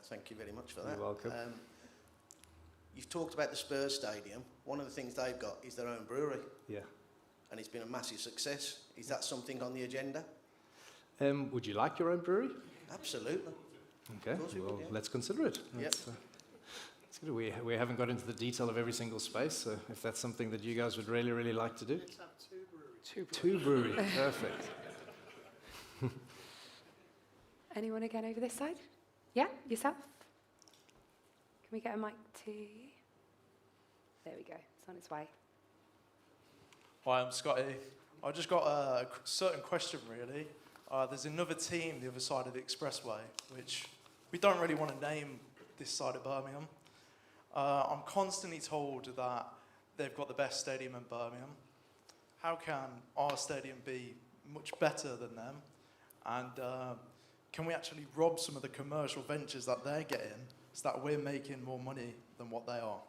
Thank you very much for that. You're welcome. You've talked about the Spurs Stadium. One of the things they've got is their own brewery. Yeah. And it's been a massive success. Is that something on the agenda? Would you like your own brewery? Absolutely. Okay, well, let's consider it. Yep. That's good. We haven't got into the detail of every single space, so if that's something that you guys would really, really like to do. Let's have two breweries. Two breweries, perfect. Anyone again over this side? Yeah, yourself? Can we get a mic to... There we go, it's on its way. Hi, I'm Scotty. I just got a certain question, really. There's another team the other side of the expressway, which we don't really want to name this side of Birmingham. I'm constantly told that they've got the best stadium in Birmingham. How can our stadium be much better than them? And can we actually rob some of the commercial ventures that they're getting so that we're making more money than what they are?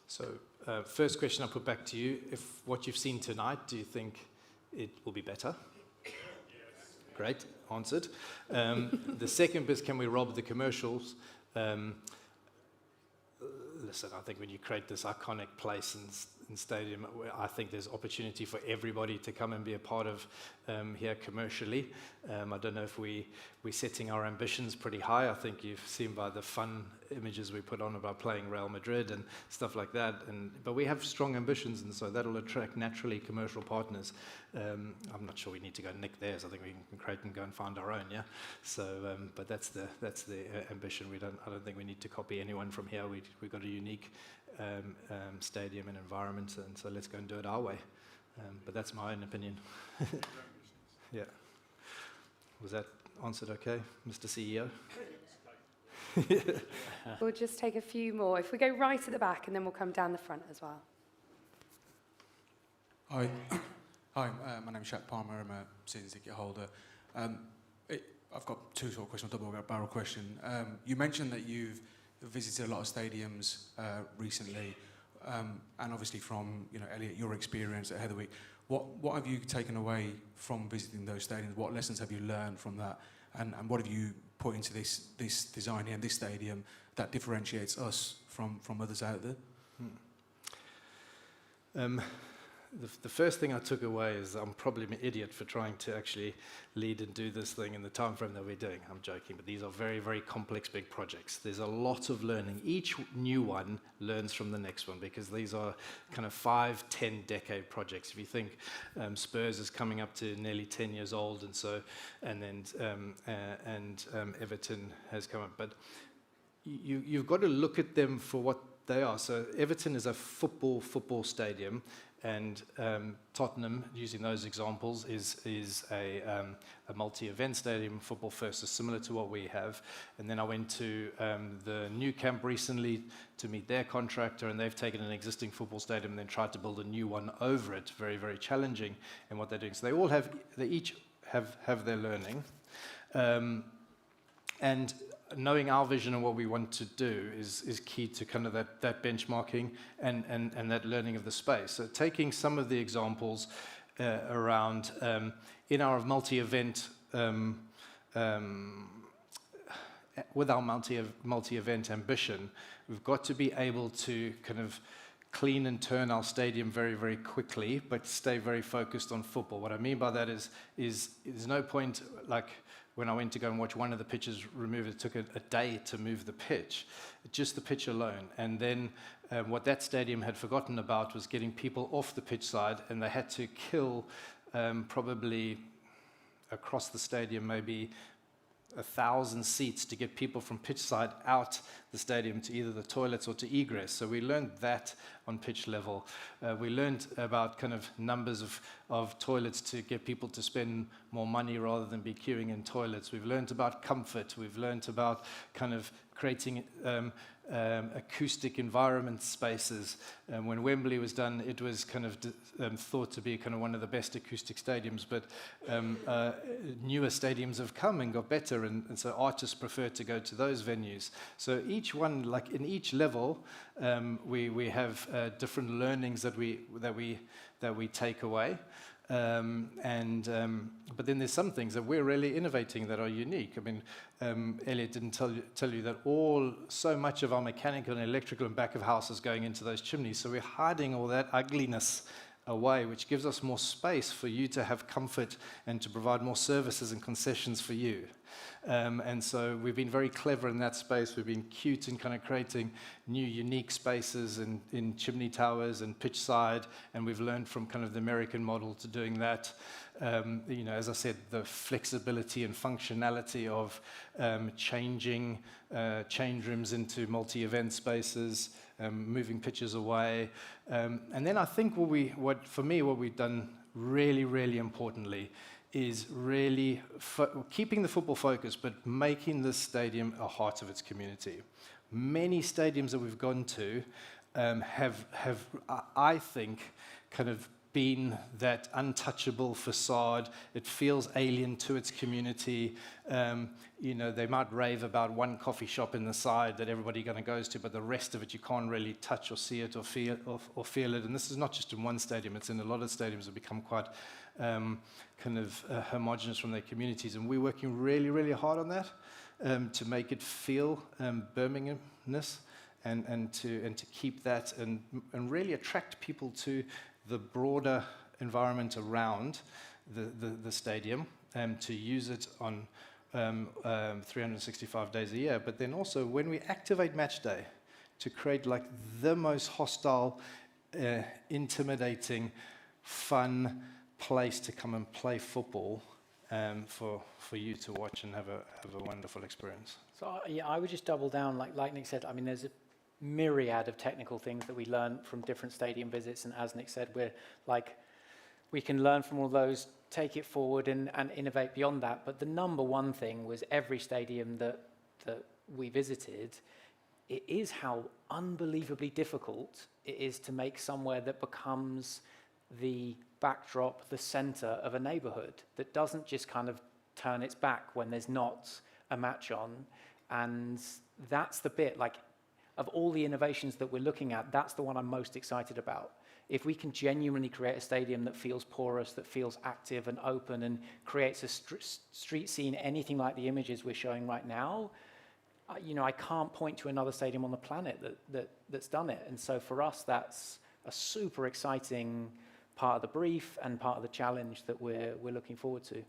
So, first question I'll put back to you. If what you've seen tonight, do you think it will be better? Yes. Great, answered. The second bit, can we rob the commercials? Listen, I think when you create this iconic place and stadium, I think there's opportunity for everybody to come and be a part of here commercially. I don't know if we're setting our ambitions pretty high. I think you've seen by the fun images we put on about playing Real Madrid and stuff like that. But we have strong ambitions, and so that'll attract naturally commercial partners. I'm not sure we need to go nick theirs. I think we can create and go and find our own. Yeah. So, but that's the ambition. I don't think we need to copy anyone from here. We've got a unique stadium and environment, and so let's go and do it our way. But that's my own opinion. Yeah. Was that answered okay, Mr. CEO? We'll just take a few more. If we go right at the back, and then we'll come down the front as well. Hi, my name's Shaq Palmer. I'm a season ticket holder. I've got two sort of questions, double barrel question. You mentioned that you've visited a lot of stadiums recently, and obviously from Eliot, your experience at Heatherwick. What have you taken away from visiting those stadiums? What lessons have you learned from that? And what have you put into this design here in this stadium that differentiates us from others out there? The first thing I took away is I'm probably an idiot for trying to actually lead and do this thing in the time frame that we're doing. I'm joking, but these are very, very complex, big projects. There's a lot of learning. Each new one learns from the next one because these are kind of 5-10 decade projects. If you think Spurs is coming up to nearly 10 years old, and then Everton has come up, but you've got to look at them for what they are. So Everton is a football stadium. And Tottenham, using those examples, is a multi-event stadium, football first, is similar to what we have. And then I went to the new camp recently to meet their contractor, and they've taken an existing football stadium and then tried to build a new one over it. Very, very challenging in what they're doing. So they each have their learning. And knowing our vision and what we want to do is key to kind of that benchmarking and that learning of the space. So taking some of the examples around in our multi-event, with our multi-event ambition, we've got to be able to kind of clean and turn our stadium very, very quickly, but stay very focused on football. What I mean by that is there's no point, like when I went to go and watch one of the pitches removed, it took a day to move the pitch, just the pitch alone. And then what that stadium had forgotten about was getting people off the pitch side, and they had to kill probably across the stadium maybe 1,000 seats to get people from pitch side out the stadium to either the toilets or to egress. So we learned that on pitch level. We learned about kind of numbers of toilets to get people to spend more money rather than be queuing in toilets. We've learned about comfort. We've learned about kind of creating acoustic environment spaces. When Wembley was done, it was kind of thought to be kind of one of the best acoustic stadiums, but newer stadiums have come and got better, and so artists prefer to go to those venues. So each one, like in each level, we have different learnings that we take away. But then there's some things that we're really innovating that are unique. I mean, Eliot didn't tell you that so much of our mechanical and electrical and back of house is going into those chimneys. So we're hiding all that ugliness away, which gives us more space for you to have comfort and to provide more services and concessions for you. And so we've been very clever in that space. We've been cute in kind of creating new, unique spaces in chimney towers and pitch side, and we've learned from kind of the American model to doing that. As I said, the flexibility and functionality of changing change rooms into multi-event spaces, moving pitches away. And then I think what we've done really, really importantly is really keeping the football focus, but making this stadium a heart of its community. Many stadiums that we've gone to have, I think, kind of been that untouchable facade. It feels alien to its community. They might rave about one coffee shop in the side that everybody kind of goes to, but the rest of it you can't really touch or see it or feel it. And this is not just in one stadium; it's in a lot of stadiums that become quite kind of homogenous from their communities. And we're working really, really hard on that to make it feel Birmingham-ness and to keep that and really attract people to the broader environment around the stadium, to use it on 365 days a year. But then also when we activate match day, to create like the most hostile, intimidating, fun place to come and play football for you to watch and have a wonderful experience. So I would just double down, like Nick said. I mean, there's a myriad of technical things that we learn from different stadium visits, and as Nick said, we're like we can learn from all those, take it forward and innovate beyond that. But the number one thing was every stadium that we visited, it is how unbelievably difficult it is to make somewhere that becomes the backdrop, the center of a neighborhood, that doesn't just kind of turn its back when there's not a match on. And that's the bit, like, of all the innovations that we're looking at, that's the one I'm most excited about. If we can genuinely create a stadium that feels porous, that feels active and open and creates a street scene, anything like the images we're showing right now, I can't point to another stadium on the planet that's done it. And so for us, that's a super exciting part of the brief and part of the challenge that we're looking forward to.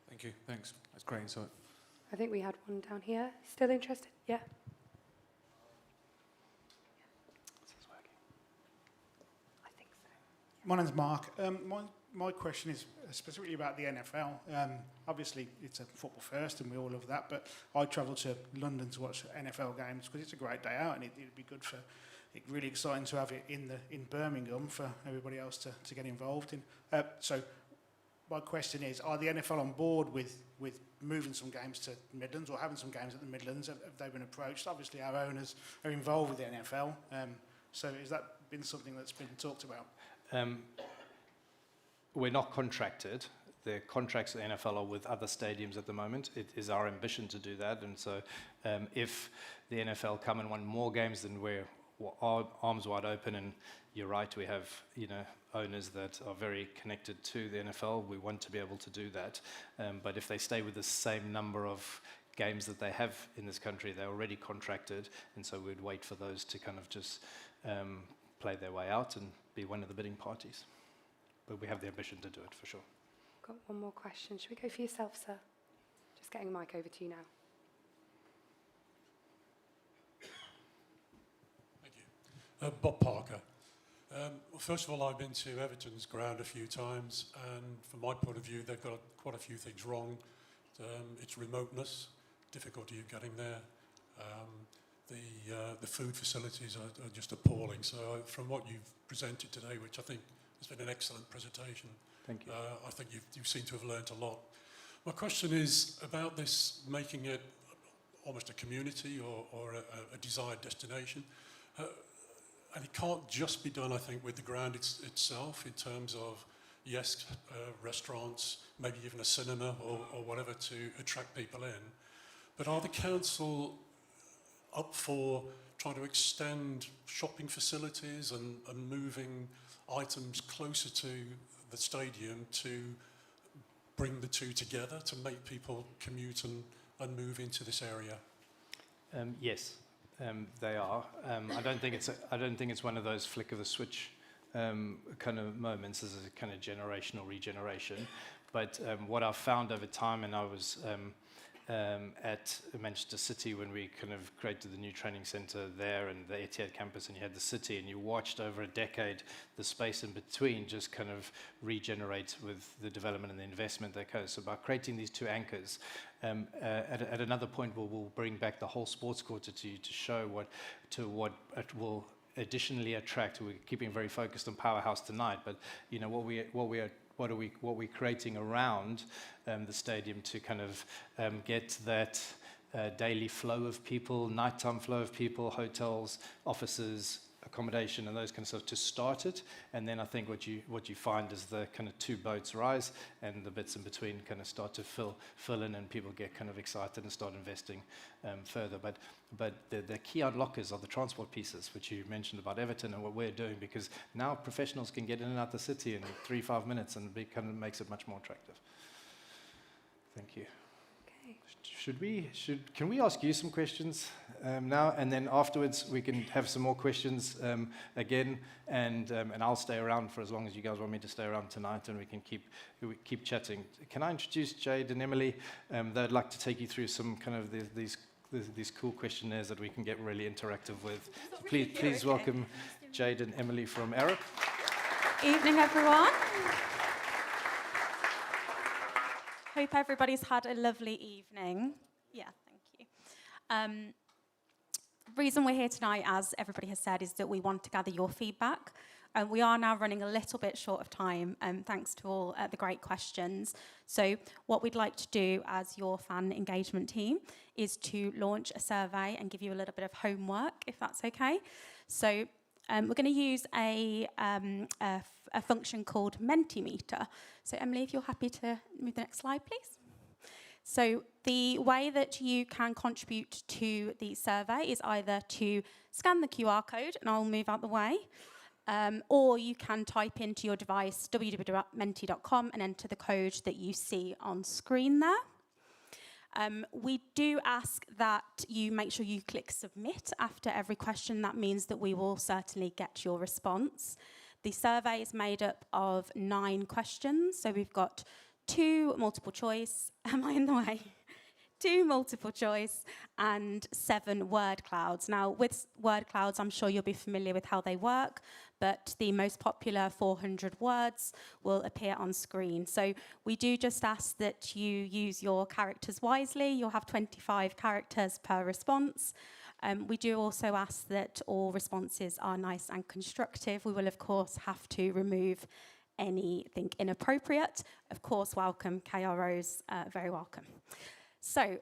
Thank you. Thanks. That's great insight. I think we had one down here. Still interested? Yeah. I think so. My name's Mark. My question is specifically about the NFL. Obviously, it's a football first, and we all love that. But I travel to London to watch NFL games because it's a great day out, and it'd be good for. It's really exciting to have it in Birmingham for everybody else to get involved in. So, my question is: are the NFL on board with moving some games to Midlands or having some games at the Midlands? Have they been approached? Obviously, our owners are involved with the NFL. So, has that been something that's been talked about? We're not contracted. The contracts at the NFL are with other stadiums at the moment. It is our ambition to do that. And so if the NFL come and want more games, then we're arms wide open. And you're right, we have owners that are very connected to the NFL. We want to be able to do that. But if they stay with the same number of games that they have in this country, they're already contracted. And so we'd wait for those to kind of just play their way out and be one of the bidding parties. But we have the ambition to do it, for sure. Got one more question. Should we go for yourself, sir? Just getting a mic over to you now. Thank you. Bob Parker. Well, first of all, I've been to Everton's ground a few times, and from my point of view, they've got quite a few things wrong. Its remoteness, difficulty of getting there. The food facilities are just appalling. So from what you've presented today, which I think has been an excellent presentation. Thank you. I think you seem to have learnt a lot. My question is about this making it almost a community or a desired destination. And it can't just be done, I think, with the ground itself in terms of, yes, restaurants, maybe even a cinema or whatever to attract people in. But are the council up for trying to extend shopping facilities and moving items closer to the stadium to bring the two together, to make people commute and move into this area? Yes, they are. I don't think it's one of those flick of the switch kind of moments. This is a kind of generational regeneration. But what I've found over time, and I was at Manchester City when we kind of created the new training centre there and the Etihad campus, and you had the city, and you watched over a decade the space in between just kind of regenerate with the development and the investment that goes. So by creating these two anchors, at another point we'll bring back the whole sports quarter to you to show what it will additionally attract. We're keeping very focused on Powerhouse tonight, but what are we creating around the stadium to kind of get that daily flow of people, nighttime flow of people, hotels, offices, accommodation, and those kind of stuff to start it. And then I think what you find is the kind of two boats rise, and the bits in between kind of start to fill in, and people get kind of excited and start investing further. But the key unlockers are the transport pieces, which you mentioned about Everton and what we're doing, because now professionals can get in and out the city in 3-5 minutes, and it kind of makes it much more attractive. Thank you. Can we ask you some questions now, and then afterwards we can have some more questions again, and I'll stay around for as long as you guys want me to stay around tonight, and we can keep chatting. Can I introduce Jade and Emily? They'd like to take you through some kind of these cool questionnaires that we can get really interactive with. Please welcome Jade and Emily from Arab. Evening, everyone. Hope everybody's had a lovely evening. Yeah, thank you. The reason we're here tonight, as everybody has said, is that we want to gather your feedback we are now running a little bit short of time, thanks to all the great questions. So what we'd like to do as your fan engagement team is to launch a survey and give you a little bit of homework, if that's okay. So we're going to use a function called Mentimeter. So Emily, if you're happy to move the next slide, please. So the way that you can contribute to the survey is either to scan the QR code, and I'll move out the way, or you can type into your device www.menti.com and enter the code that you see on screen there. We do ask that you make sure you click submit after every question. That means that we will certainly get your response. The survey is made up of 9 questions, so we've got 2 multiple choice, am I in the way? 2 multiple choice and 7 word clouds. Now, with word clouds, I'm sure you'll be familiar with how they work, but the most popular 400 words will appear on screen. So we do just ask that you use your characters wisely. You'll have 25 characters per response. We do also ask that all responses are nice and constructive. We will, of course, have to remove anything inappropriate. Of course, welcome KROs, very welcome. So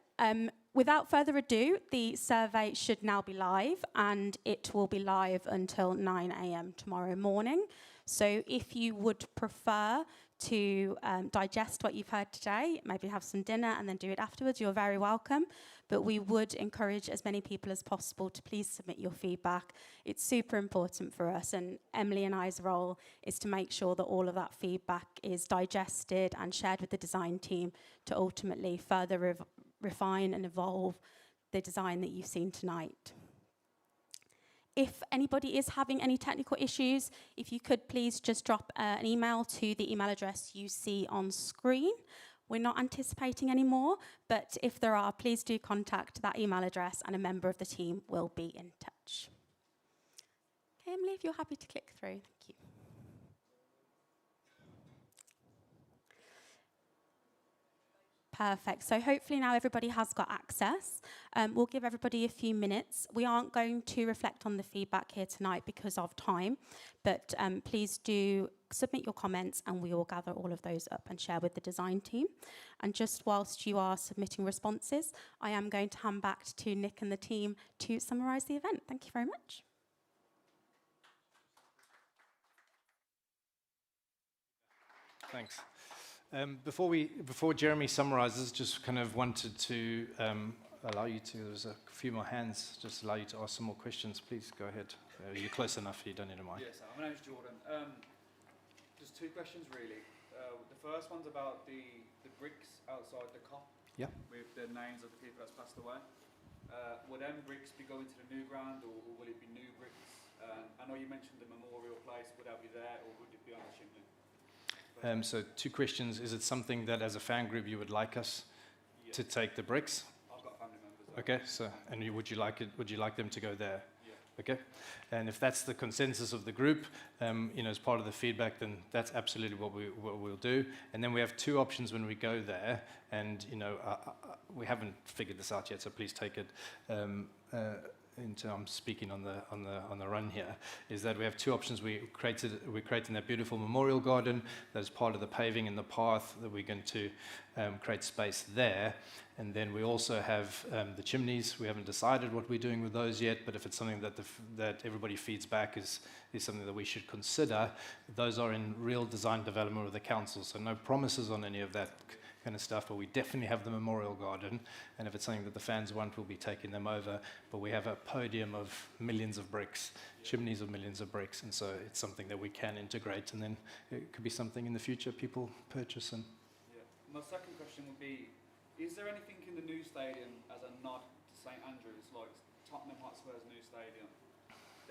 without further ado, the survey should now be live, and it will be live until 9 a.m. tomorrow morning. So if you would prefer to digest what you've heard today, maybe have some dinner and then do it afterwards, you're very welcome. But we would encourage as many people as possible to please submit your feedback. It's super important for us, and Emily and I's role is to make sure that all of that feedback is digested and shared with the design team to ultimately further refine and evolve the design that you've seen tonight. If anybody is having any technical issues, if you could please just drop an email to the email address you see on screen. We're not anticipating any more, but if there are, please do contact that email address and a member of the team will be in touch. Okay, Emily, if you're happy to click through, thank you. Perfect. So hopefully now everybody has got access. We'll give everybody a few minutes. We aren't going to reflect on the feedback here tonight because of time, but please do submit your comments and we will gather all of those up and share with the design team. And just whilst you are submitting responses, I am going to hand back to Nick and the team to summarise the event. Thank you very much. Thanks. Before Jeremy summarises, just kind of wanted to allow you to, there's a few more hands, just allow you to ask some more questions. Please go ahead. You're close enough, you don't need a mic. Yes, my name's Jordan. Just 2 questions really. The first one's about the bricks outside the cop. Yeah. With the names of the people that's passed away. Will them bricks be going to the new ground or will it be new bricks? I know you mentioned the memorial place, would that be there or would it be on the chimney? So 2 questions. Is it something that as a fan group you would like us to take the bricks? I've got family members. Okay, so and would you like them to go there? Yeah. Okay, and if that's the consensus of the group, as part of the feedback, then that's absolutely what we'll do. And then we have 2 options when we go there, and we haven't figured this out yet, so please take it. I'm speaking on the run here, is that we have 2 options. We're creating that beautiful memorial garden that is part of the paving and the path that we're going to create space there. And then we also have the chimneys. We haven't decided what we're doing with those yet, but if it's something that everybody feeds back is something that we should consider, those are in real design development with the council. So no promises on any of that kind of stuff, but we definitely have the memorial garden, and if it's something that the fans want, we'll be taking them over. But we have a podium of millions of bricks, chimneys of millions of bricks, and so it's something that we can integrate, and then it could be something in the future people purchase. And My second question would be, is there anything in the new stadium as a nod to St Andrews, like Tottenham Hotspur's new stadium?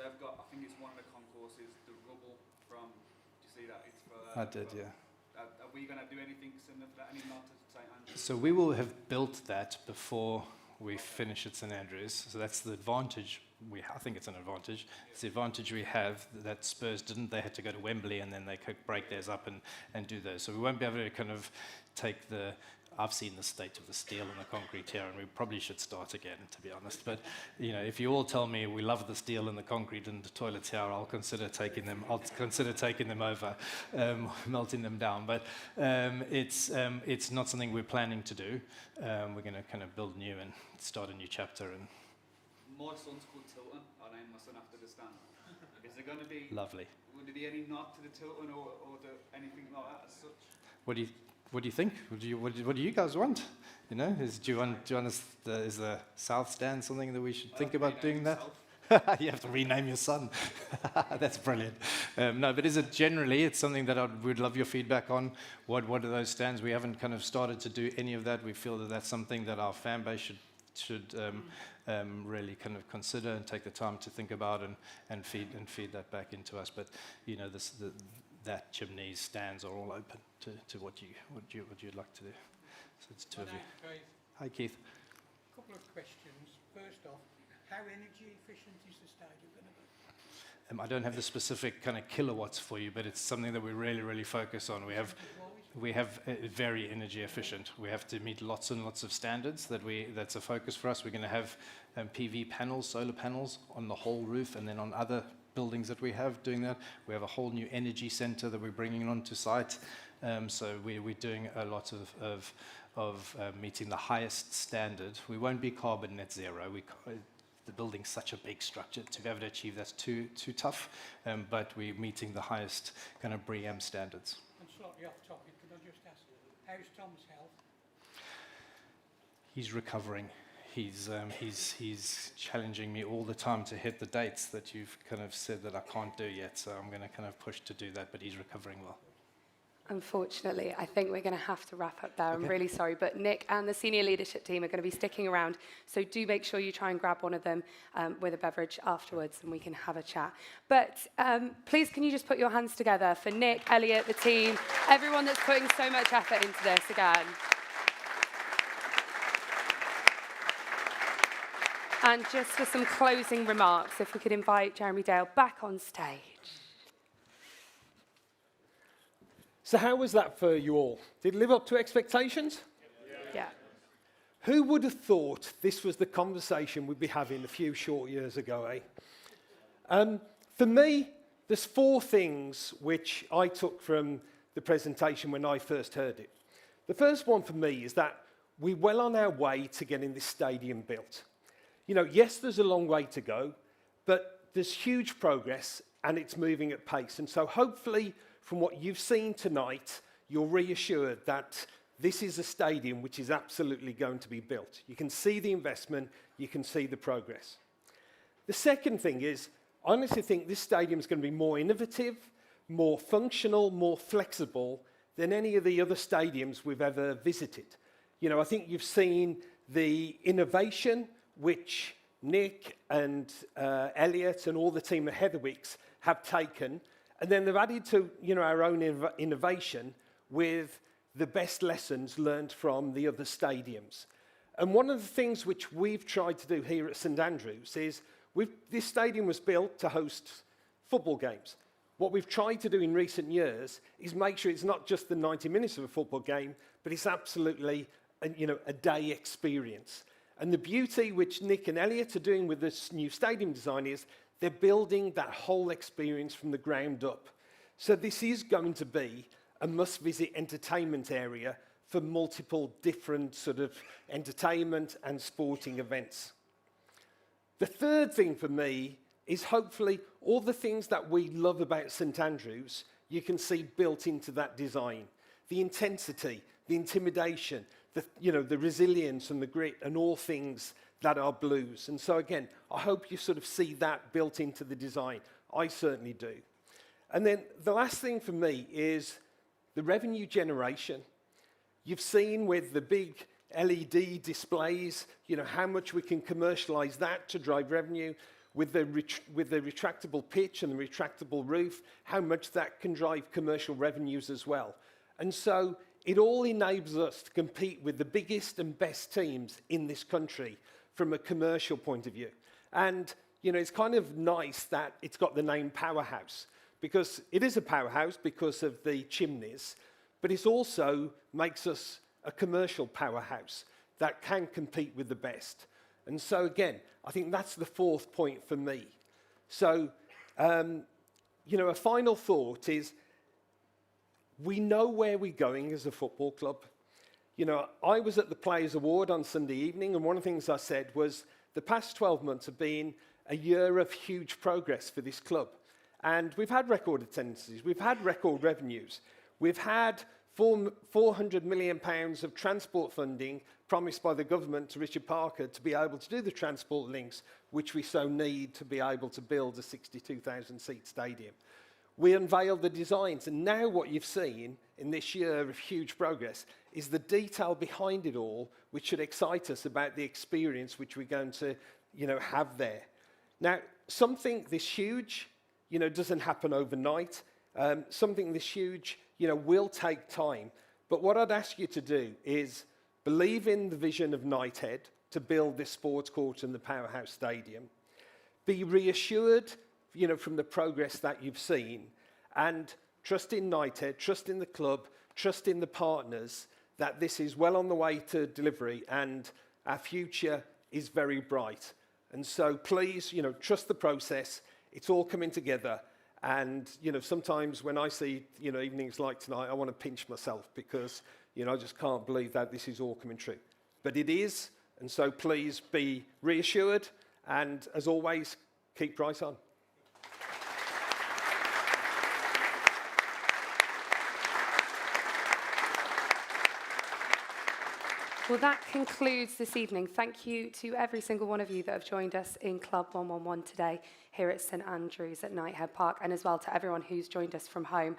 They've got, I think it's one of the concourses, the rubble from, do you see that? It's for, I did, yeah. Are we going to do anything similar to that? Any nod to St Andrews? So we will have built that before we finish at St Andrews. So that's the advantage. I think it's an advantage. It's the advantage we have that Spurs didn't. They had to go to Wembley and then they could break theirs up and do those. So we won't be able to kind of take the I've seen the state of the steel and the concrete here, and we probably should start again, to be honest. But if you all tell me we love the steel and the concrete and the toilets here, I'll consider taking them. I'll consider taking them over, melting them down. But it's not something we're planning to do. We're going to kind of build new and start a new chapter. And my son's called Tilton. I named my son after the stand. Is there going to be lovely. Would there be any nod to the Tilton or anything like that as such? What do you think? What do you guys want? Do you want is the South Stand something that we should think about doing that? You have to rename your son. That's brilliant. No, but it's something that we'd love your feedback on. What are those stands? We haven't kind of started to do any of that. We feel that that's something that our fan base should really kind of consider and take the time to think about and feed that back into us. But that Chimney's stands are all open to what you'd like to do. So it's two of you. Hi, Keith. A couple of questions. First off, how energy efficient is the stadium going to be? I don't have the specific kind of kilowatts for you, but it's something that we really, really focus on. We have very energy efficient. We have to meet lots and lots of standards that's a focus for us. We're going to have PV panels, solar panels on the whole roof, and then on other buildings that we have doing that. We have a whole new energy center that we're bringing onto site. So we're doing a lot of meeting the highest standard. We won't be carbon net zero. The building's such a big structure. To be able to achieve that's too tough, but we're meeting the highest kind of BREEAM standards. And slightly off topic, could I just ask, how's Tom's health? He's recovering. He's challenging me all the time to hit the dates that you've kind of said that I can't do yet. So I'm going to kind of push to do that, but he's recovering well. Unfortunately, I think we're going to have to wrap up there. I'm really sorry, but Nick and the senior leadership team are going to be sticking around. So do make sure you try and grab one of them with a beverage afterwards and we can have a chat. But please, can you just put your hands together for Nick, Elliot, the team, everyone that's putting so much effort into this again. And just for some closing remarks, if we could invite Jeremy Dale back on stage. So how was that for you all? Did it live up to expectations? Yeah. Who would have thought this was the conversation we'd be having a few short years ago, eh? For me, there's 4 things which I took from the presentation when I first heard it. The first one for me is that we're well on our way to getting this stadium built. Yes, there's a long way to go, but there's huge progress and it's moving at pace. And so hopefully, from what you've seen tonight, you're reassured that this is a stadium which is absolutely going to be built. You can see the investment, you can see the progress. The second thing is, I honestly think this stadium is going to be more innovative, more functional, more flexible than any of the other stadiums we've ever visited. I think you've seen the innovation which Nick and Elliot and all the team at Heatherwick's have taken, and then they've added to our own innovation with the best lessons learned from the other stadiums. And one of the things which we've tried to do here at St Andrews is this stadium was built to host football games. What we've tried to do in recent years is make sure it's not just the 90 minutes of a football game, but it's absolutely a day experience. And the beauty which Nick and Elliot are doing with this new stadium design is they're building that whole experience from the ground up. So this is going to be a must-visit entertainment area for multiple different sort of entertainment and sporting events. The third thing for me is hopefully all the things that we love about St Andrews, you can see built into that design. The intensity, the intimidation, the resilience and the grit and all things that are blues. And so again, I hope you sort of see that built into the design. I certainly do. And then the last thing for me is the revenue generation. You've seen with the big LED displays, how much we can commercialize that to drive revenue. With the retractable pitch and the retractable roof, how much that can drive commercial revenues as well. And so it all enables us to compete with the biggest and best teams in this country from a commercial point of view. And, it's kind of nice that it's got the name Powerhouse, because it is a powerhouse because of the chimneys, but it also makes us a commercial powerhouse that can compete with the best. And so again, I think that's the fourth point for me. So, you know, a final thought is, we know where we're going as a football club. You know, I was at the Players' Award on Sunday evening, and one of the things I said was the past 12 months have been a year of huge progress for this club. And we've had record attendances, we've had record revenues, we've had £400 million of transport funding promised by the government to Richard Parker to be able to do the transport links, which we so need to be able to build a 62,000-seat stadium. We unveiled the designs, and now what you've seen in this year of huge progress is the detail behind it all, which should excite us about the experience which we're going to, you know, have there. Now, something this huge, you know, doesn't happen overnight. Something this huge, you know, will take time. But what I'd ask you to do is believe in the vision of Knighthead to build this sports court and the Powerhouse Stadium. Be reassured, you know, from the progress that you've seen, and trust in Knighthead, trust in the club, trust in the partners, that this is well on the way to delivery and our future is very bright. And so please, you know, trust the process. It's all coming together. And, you know, sometimes when I see, you know, evenings like tonight, I want to pinch myself because, you know, I just can't believe that this is all coming true. But it is, and so please be reassured, and as always, keep right on. Well, that concludes this evening. Thank you to every single one of you that have joined us in Club 111 today here at St Andrews at Knighthead Park, and as well to everyone who's joined us from home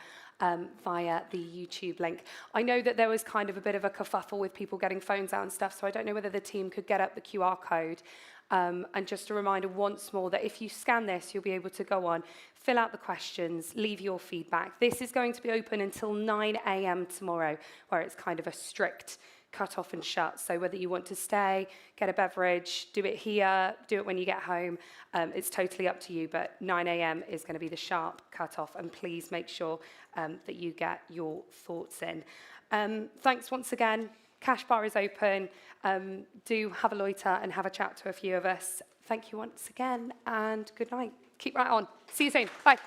via the YouTube link. I know that there was kind of a bit of a kerfuffle with people getting phones out and stuff, so I don't know whether the team could get up the QR code. And just a reminder once more that if you scan this, you'll be able to go on, fill out the questions, leave your feedback. This is going to be open until 9 a.m. tomorrow, where it's kind of a strict cut off and shut. So whether you want to stay, get a beverage, do it here, do it when you get home, it's totally up to you. But 9 a.m. is going to be the sharp cut off, and please make sure that you get your thoughts in. Thanks once again. Cash bar is open. Do have a loiter and have a chat to a few of us. Thank you once again, and good night. Keep right on. See you soon. Bye.